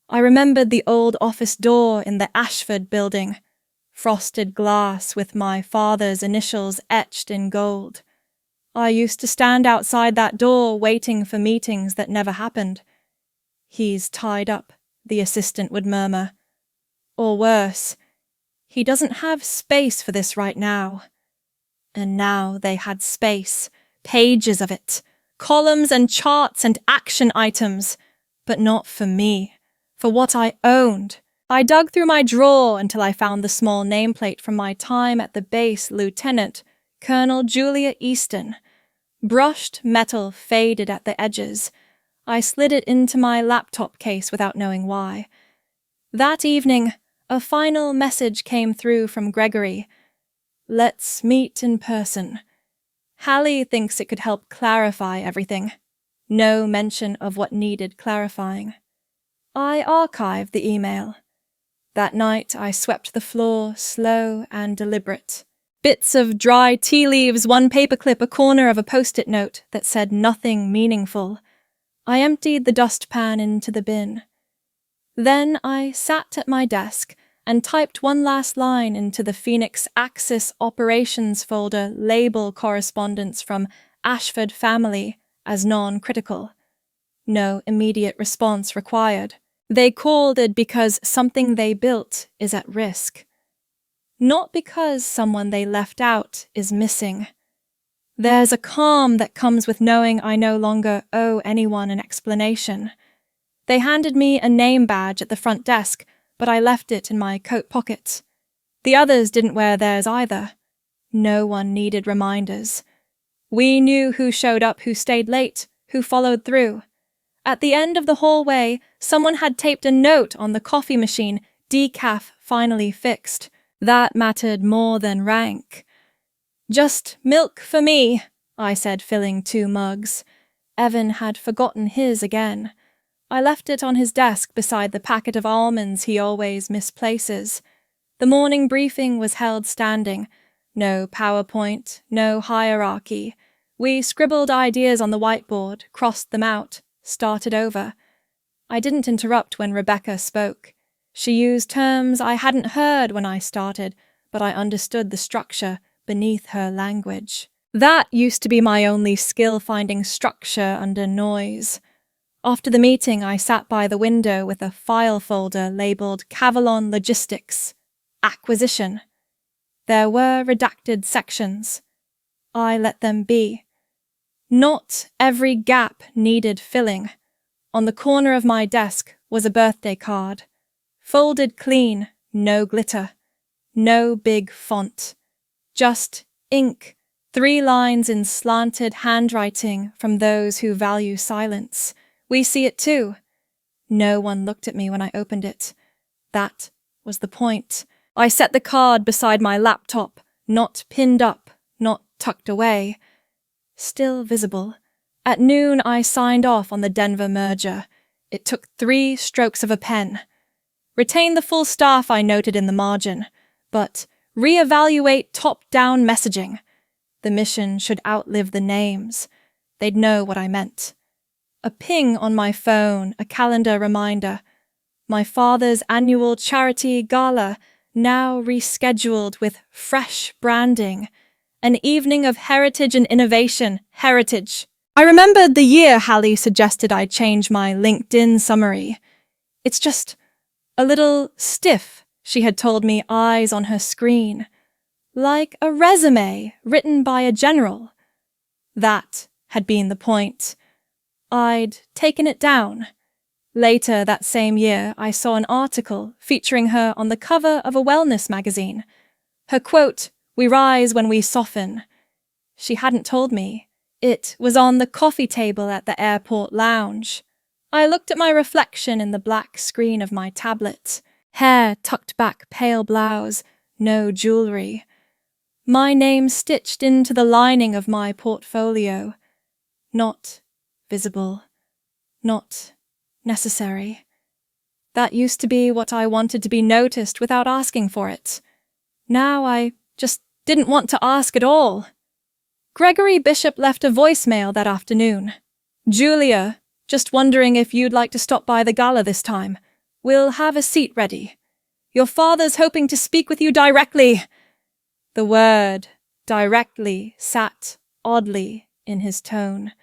I remembered the old office door in the Ashford building. Frosted glass with my father's initials etched in gold. I used to stand outside that door waiting for meetings that never happened. He's tied up, the assistant would murmur. Or worse, he doesn't have space for this right now. And now they had space, pages of it, columns and charts and action items, but not for me, for what I owned. I dug through my drawer until I found the small nameplate from my time at the base, Lieutenant Colonel Julia Easton. Brushed metal faded at the edges. I slid it into my laptop case without knowing why. That evening, a final message came through from Gregory. Let's meet in person. Hallie thinks it could help clarify everything. No mention of what needed clarifying. I archived the email. That night I swept the floor, slow and deliberate. Bits of dry tea leaves, one paperclip, a corner of a post-it note that said nothing meaningful. I emptied the dustpan into the bin. Then I sat at my desk and typed one last line into the Phoenix Axis Operations folder label correspondence from Ashford family as non-critical. No immediate response required. They called it because something they built is at risk. Not because someone they left out is missing. There's a calm that comes with knowing I no longer owe anyone an explanation. They handed me a name badge at the front desk, but I left it in my coat pocket. The others didn't wear theirs either. No one needed reminders. We knew who showed up, who stayed late, who followed through. At the end of the hallway, someone had taped a note on the coffee machine, decaf finally fixed. That mattered more than rank. Just milk for me, I said, filling 2 mugs. Evan had forgotten his again. I left it on his desk beside the packet of almonds he always misplaces. The morning briefing was held standing. No PowerPoint, no hierarchy. We scribbled ideas on the whiteboard, crossed them out, started over. I didn't interrupt when Rebecca spoke. She used terms I hadn't heard when I started, but I understood the structure beneath her language. That used to be my only skill, finding structure under noise. After the meeting, I sat by the window with a file folder labeled Cavalon Logistics, Acquisition. There were redacted sections. I let them be. Not every gap needed filling. On the corner of my desk was a birthday card. Folded clean, no glitter. No big font. Just ink, 3 lines in slanted handwriting from those who value silence. We see it too. No one looked at me when I opened it. That was the point. I set the card beside my laptop, not pinned up, not tucked away. Still visible. At noon, I signed off on the Denver merger. It took 3 strokes of a pen. Retain the full staff, I noted in the margin, but reevaluate top-down messaging. The mission should outlive the names. They'd know what I meant. A ping on my phone, a calendar reminder. My father's annual charity gala, now rescheduled with fresh branding. An evening of heritage and innovation, heritage. I remembered the year Hallie suggested I change my LinkedIn summary. It's just a little stiff, she had told me, eyes on her screen. Like a resume written by a general. That had been the point. I'd taken it down. Later that same year, I saw an article featuring her on the cover of a wellness magazine. Her quote, "We rise when we soften." She hadn't told me. It was on the coffee table at the airport lounge. I looked at my reflection in the black screen of my tablet. Hair tucked back, pale blouse, no jewelry. My name stitched into the lining of my portfolio. Not visible. Not necessary. That used to be what I wanted to be noticed without asking for it. Now I just didn't want to ask at all. Gregory Bishop left a voicemail that afternoon. "Julia, just wondering if you'd like to stop by the gala this time. We'll have a seat ready. Your father's hoping to speak with you directly." The word directly sat oddly in his tone,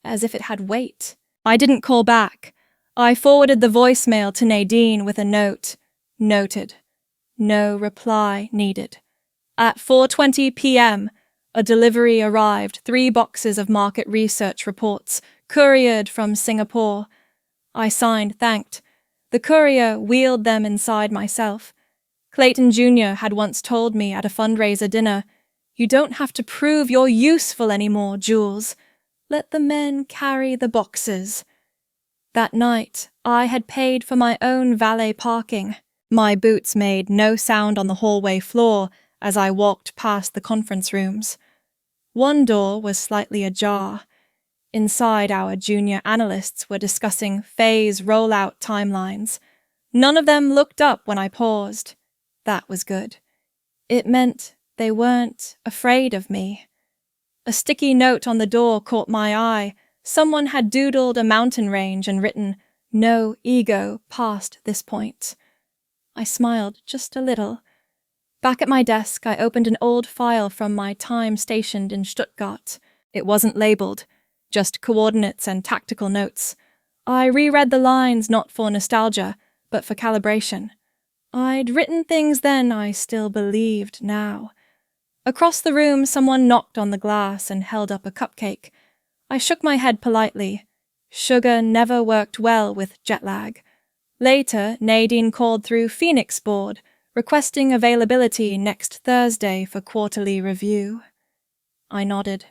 as if it had weight. I didn't call back. I forwarded the voicemail to Nadine with a note. Noted. No reply needed. At 4:20 p.m., a delivery arrived, 3 boxes of market research reports, couriered from Singapore. I signed, thanked. The courier wheeled them inside myself. Clayton Jr. had once told me at a fundraiser dinner, "You don't have to prove you're useful anymore, Jules. Let the men carry the boxes." That night, I had paid for my own valet parking. My boots made no sound on the hallway floor as I walked past the conference rooms. One door was slightly ajar. Inside, our junior analysts were discussing phase rollout timelines. None of them looked up when I paused. That was good. It meant they weren't afraid of me. A sticky note on the door caught my eye. Someone had doodled a mountain range and written, "No ego past this point." I smiled just a little. Back at my desk, I opened an old file from my time stationed in Stuttgart. It wasn't labeled, just coordinates and tactical notes. I reread the lines not for nostalgia, but for calibration. I'd written things then I still believed now. Across the room, someone knocked on the glass and held up a cupcake. I shook my head politely. Sugar never worked well with jet lag. Later, Nadine called through Phoenix Board, requesting availability next Thursday for quarterly review. I nodded.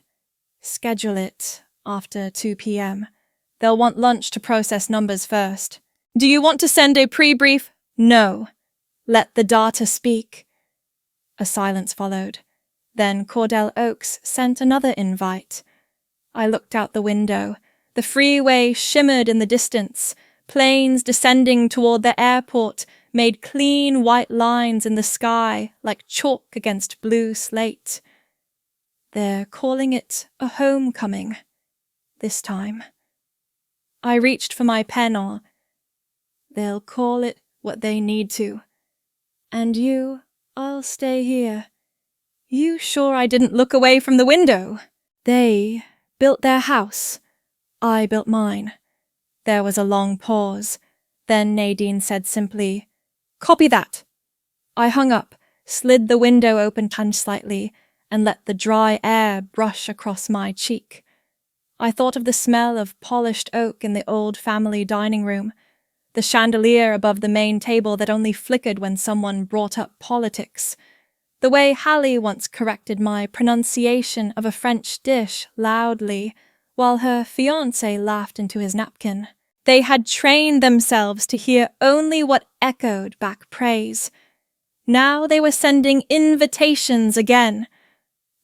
Schedule it after 2 p.m. They'll want lunch to process numbers first. Do you want to send a pre-brief? No. Let the data speak. A silence followed. Then Cordell Oaks sent another invite. I looked out the window. The freeway shimmered in the distance. Planes descending toward the airport made clean white lines in the sky like chalk against blue slate. They're calling it a homecoming. This time. I reached for my pen. They'll call it what they need to. And I'll stay here. You sure I didn't look away from the window? They built their house. I built mine. There was a long pause. Then Nadine said simply, "Copy that." I hung up, slid the window open slightly, and let the dry air brush across my cheek. I thought of the smell of polished oak in the old family dining room, the chandelier above the main table that only flickered when someone brought up politics, the way Hallie once corrected my pronunciation of a French dish loudly, while her fiancé laughed into his napkin. They had trained themselves to hear only what echoed back praise. Now they were sending invitations again.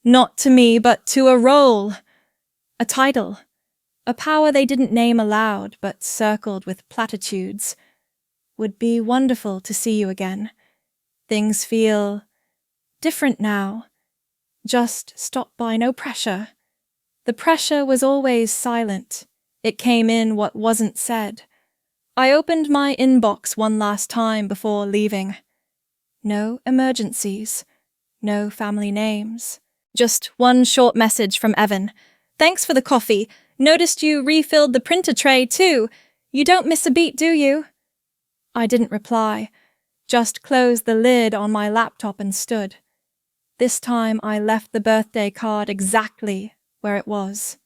Not to me, but to a role. A title. A power they didn't name aloud, but circled with platitudes. Would be wonderful to see you again. Things feel different now. Just stop by, no pressure. The pressure was always silent. It came in what wasn't said. I opened my inbox one last time before leaving. No emergencies. No family names. Just one short message from Evan. "Thanks for the coffee. Noticed you refilled the printer tray too. You don't miss a beat, do you?" I didn't reply. Just closed the lid on my laptop and stood. This time I left the birthday card exactly where it was.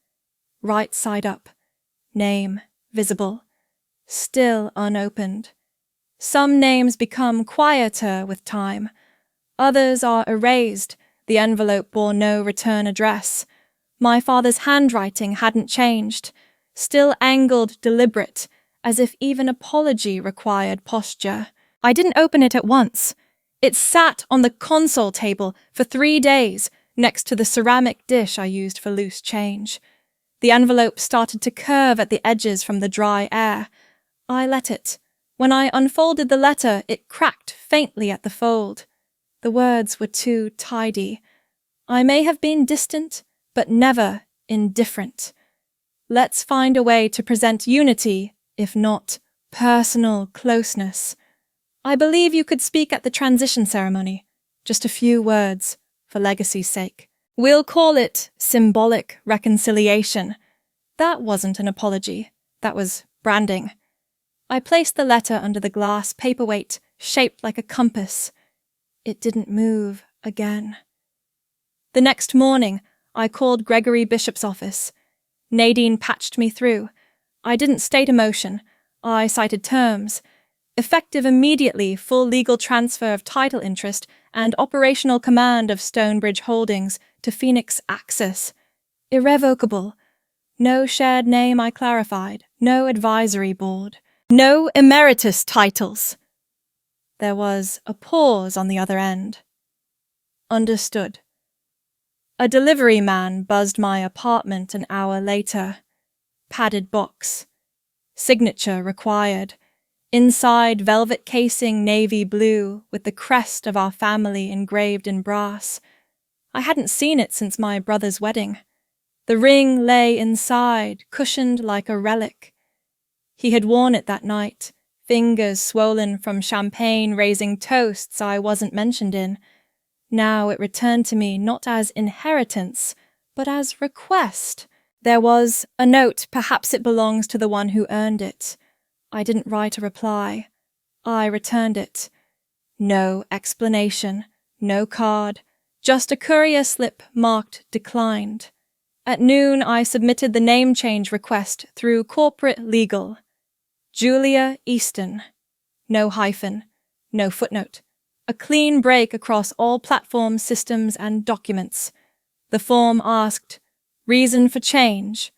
Right side up. Name visible. Still unopened. Some names become quieter with time. Others are erased. The envelope bore no return address. My father's handwriting hadn't changed. Still angled deliberate, as if even apology required posture. I didn't open it at once. It sat on the console table for 3 days, next to the ceramic dish I used for loose change. The envelope started to curve at the edges from the dry air. I let it. When I unfolded the letter, it cracked faintly at the fold. The words were too tidy. I may have been distant, but never indifferent. Let's find a way to present unity, if not personal closeness. I believe you could speak at the transition ceremony. Just a few words, for legacy's sake. We'll call it symbolic reconciliation. That wasn't an apology. That was branding. I placed the letter under the glass paperweight, shaped like a compass. It didn't move again. The next morning, I called Gregory Bishop's office. Nadine patched me through. I didn't state emotion. I cited terms. Effective immediately, full legal transfer of title interest and operational command of Stonebridge Holdings to Phoenix Axis. Irrevocable. No shared name, I clarified. No advisory board. No emeritus titles. There was a pause on the other end. Understood. A delivery man buzzed my apartment an hour later. Padded box. Signature required. Inside velvet casing navy blue with the crest of our family engraved in brass. I hadn't seen it since my brother's wedding. The ring lay inside, cushioned like a relic. He had worn it that night, fingers swollen from champagne raising toasts I wasn't mentioned in. Now it returned to me not as inheritance, but as request. There was a note, perhaps it belongs to the one who earned it. I didn't write a reply. I returned it. No explanation, no card, just a courier slip marked declined. At noon, I submitted the name change request through corporate legal. Julia Easton. No hyphen, no footnote. A clean break across all platforms, systems, and documents. The form asked, reason for change.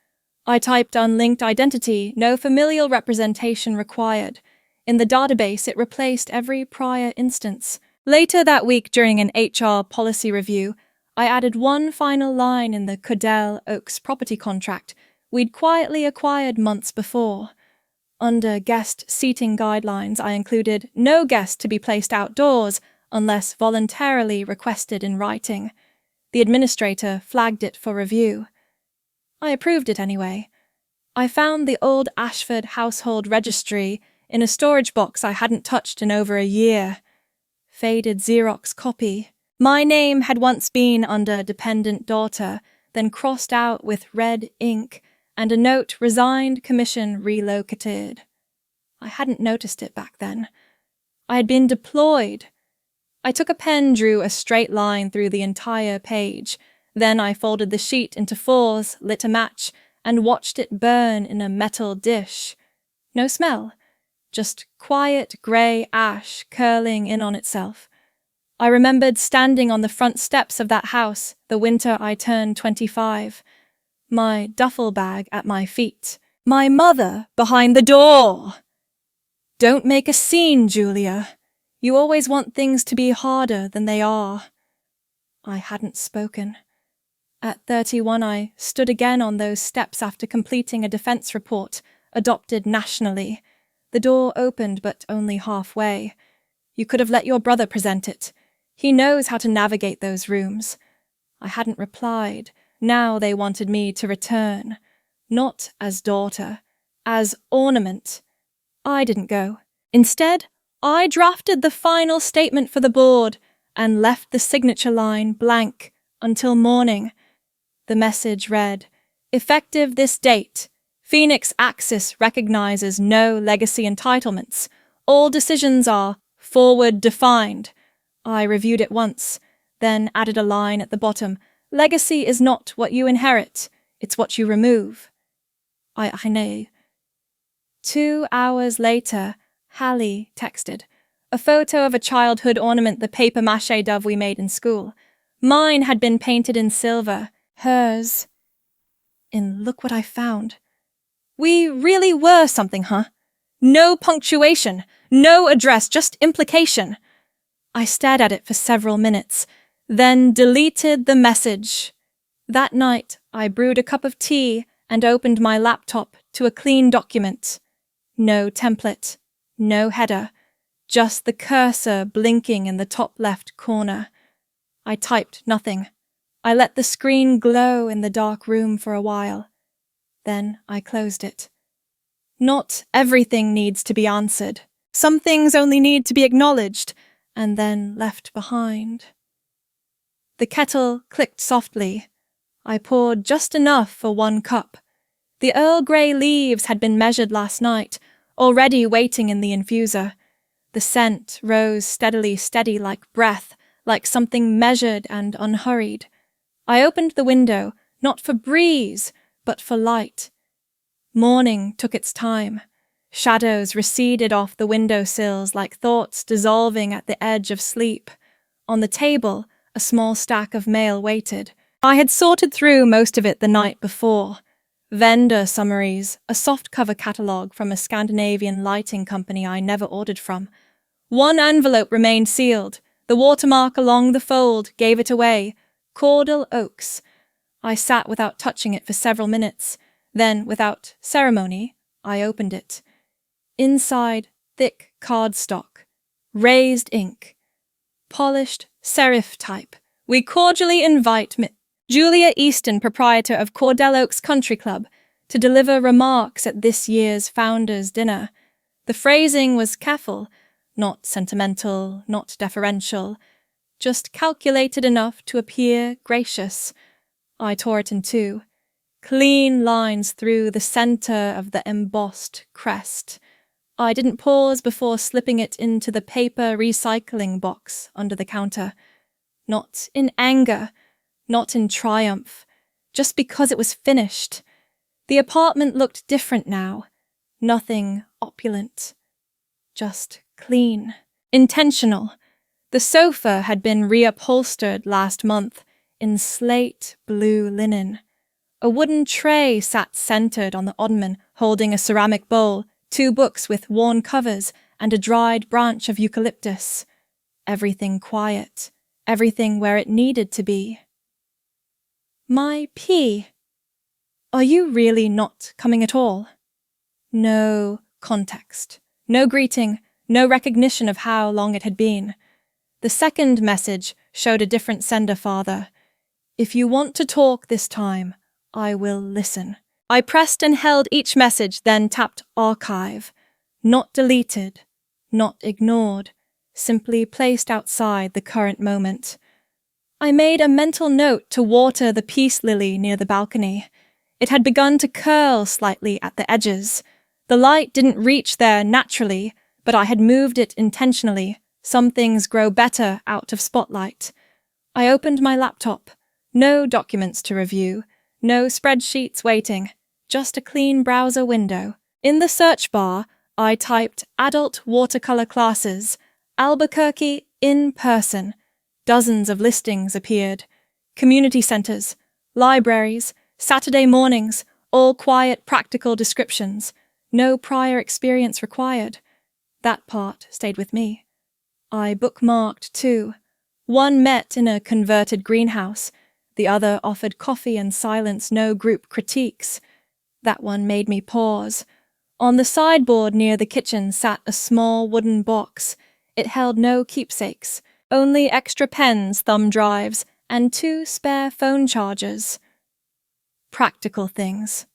I typed unlinked identity, no familial representation required. In the database, it replaced every prior instance. Later that week, during an HR policy review, I added one final line in the Cordell Oaks property contract we'd quietly acquired months before. Under guest seating guidelines, I included no guest to be placed outdoors unless voluntarily requested in writing. The administrator flagged it for review. I approved it anyway. I found the old Ashford household registry in a storage box I hadn't touched in over a year. Faded Xerox copy. My name had once been under dependent daughter, then crossed out with red ink, and a note resigned commission relocated. I hadn't noticed it back then. I had been deployed. I took a pen, drew a straight line through the entire page. Then I folded the sheet into fours, lit a match, and watched it burn in a metal dish. No smell, just quiet grey ash curling in on itself. I remembered standing on the front steps of that house the winter I turned 25, my duffel bag at my feet, my mother behind the door. Don't make a scene, Julia. You always want things to be harder than they are. I hadn't spoken. At 31, I stood again on those steps after completing a defense report, adopted nationally. The door opened, but only halfway. You could have let your brother present it. He knows how to navigate those rooms. I hadn't replied. Now they wanted me to return. Not as daughter, as ornament. I didn't go. Instead, I drafted the final statement for the board and left the signature line blank until morning. The message read, effective this date, Phoenix Axis recognizes no legacy entitlements. All decisions are forward defined. I reviewed it once, then added a line at the bottom. Legacy is not what you inherit, it's what you remove. I know. 2 hours later, Hallie texted. A photo of a childhood ornament, the papier-mâché dove we made in school. Mine had been painted in silver. Hers in look what I found. We really were something, huh? No punctuation, no address, just implication. I stared at it for several minutes, then deleted the message. That night, I brewed a cup of tea and opened my laptop to a clean document. No template, no header, just the cursor blinking in the top left corner. I typed nothing. I let the screen glow in the dark room for a while. Then I closed it. Not everything needs to be answered. Some things only need to be acknowledged and then left behind. The kettle clicked softly. I poured just enough for 1 cup. The Earl Grey leaves had been measured last night, already waiting in the infuser. The scent rose steady like breath, like something measured and unhurried. I opened the window, not for breeze, but for light. Morning took its time. Shadows receded off the windowsills like thoughts dissolving at the edge of sleep. On the table, a small stack of mail waited. I had sorted through most of it the night before. Vendor summaries, a softcover catalogue from a Scandinavian lighting company I never ordered from. One envelope remained sealed. The watermark along the fold gave it away. Cordell Oaks. I sat without touching it for several minutes. Then, without ceremony, I opened it. Inside, thick cardstock. Raised ink. Polished serif type. We cordially invite Julia Easton, proprietor of Cordell Oaks Country Club, to deliver remarks at this year's Founders' Dinner. The phrasing was careful, not sentimental, not deferential, just calculated enough to appear gracious. I tore it in two. Clean lines through the center of the embossed crest. I didn't pause before slipping it into the paper recycling box under the counter. Not in anger, not in triumph, just because it was finished. The apartment looked different now. Nothing opulent. Just clean. Intentional. The sofa had been reupholstered last month in slate blue linen. A wooden tray sat centered on the ottoman, holding a ceramic bowl, 2 books with worn covers, and a dried branch of eucalyptus. Everything quiet. Everything where it needed to be. My P. Are you really not coming at all? No context. No greeting. No recognition of how long it had been. The second message showed a different sender farther. If you want to talk this time, I will listen. I pressed and held each message, then tapped archive. Not deleted, not ignored, simply placed outside the current moment. I made a mental note to water the peace lily near the balcony. It had begun to curl slightly at the edges. The light didn't reach there naturally, but I had moved it intentionally. Some things grow better out of spotlight. I opened my laptop. No documents to review. No spreadsheets waiting. Just a clean browser window. In the search bar, I typed adult watercolor classes, Albuquerque in person. Dozens of listings appeared. Community centers, libraries, Saturday mornings, all quiet, practical descriptions. No prior experience required. That part stayed with me. I bookmarked 2. One met in a converted greenhouse. The other offered coffee and silence, no group critiques. That one made me pause. On the sideboard near the kitchen sat a small wooden box. It held no keepsakes, only extra pens, thumb drives, and 2 spare phone chargers. Practical things.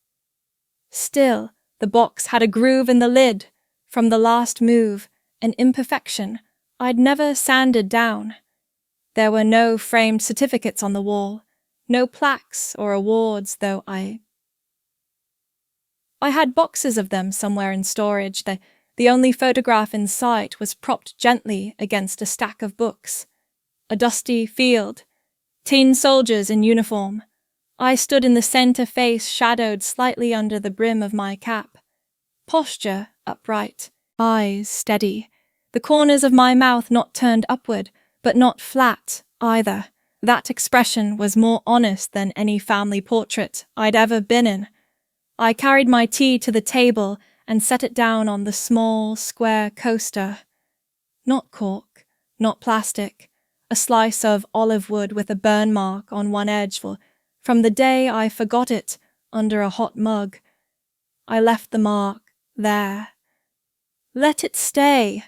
Still, the box had a groove in the lid. From the last move, an imperfection I'd never sanded down. There were no framed certificates on the wall, no plaques or awards, though I had boxes of them somewhere in storage. The only photograph in sight was propped gently against a stack of books. A dusty field. Teen soldiers in uniform. I stood in the center, face shadowed slightly under the brim of my cap. Posture upright. Eyes steady. The corners of my mouth not turned upward, but not flat either. That expression was more honest than any family portrait I'd ever been in. I carried my tea to the table and set it down on the small, square coaster. Not cork, not plastic, a slice of olive wood with a burn mark on one edge from the day I forgot it under a hot mug. I left the mark there. Let it stay.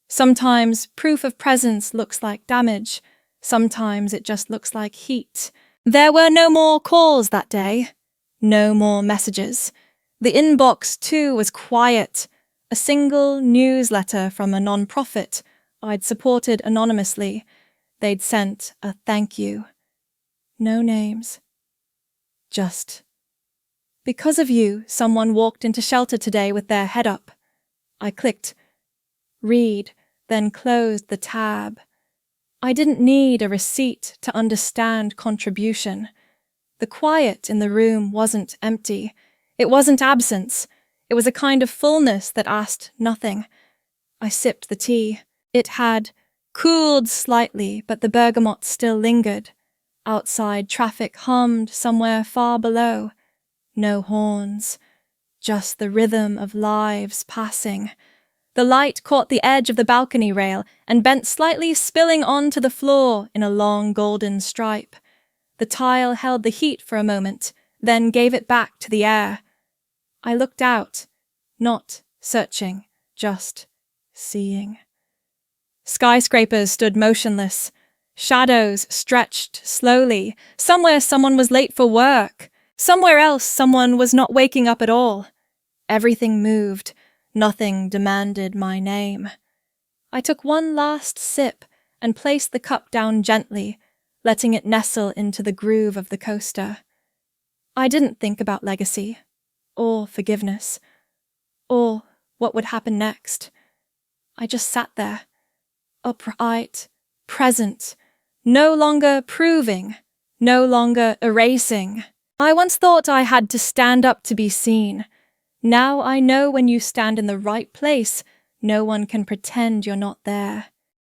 Sometimes proof of presence looks like damage. Sometimes it just looks like heat. There were no more calls that day. No more messages. The inbox, too, was quiet. A single newsletter from a non-profit I'd supported anonymously. They'd sent a thank you. No names. Just, because of you, someone walked into shelter today with their head up. I clicked read, then closed the tab. I didn't need a receipt to understand contribution. The quiet in the room wasn't empty. It wasn't absence. It was a kind of fullness that asked nothing. I sipped the tea. It had cooled slightly, but the bergamot still lingered. Outside, traffic hummed somewhere far below. No horns, just the rhythm of lives passing. The light caught the edge of the balcony rail and bent slightly, spilling onto the floor in a long golden stripe. The tile held the heat for a moment, then gave it back to the air. I looked out, not searching, just seeing. Skyscrapers stood motionless. Shadows stretched slowly. Somewhere someone was late for work. Somewhere else someone was not waking up at all. Everything moved. Nothing demanded my name. I took one last sip and placed the cup down gently, letting it nestle into the groove of the coaster. I didn't think about legacy, or forgiveness, or what would happen next. I just sat there, upright, present, no longer proving, no longer erasing. I once thought I had to stand up to be seen. Now I know when you stand in the right place, no one can pretend you're not there.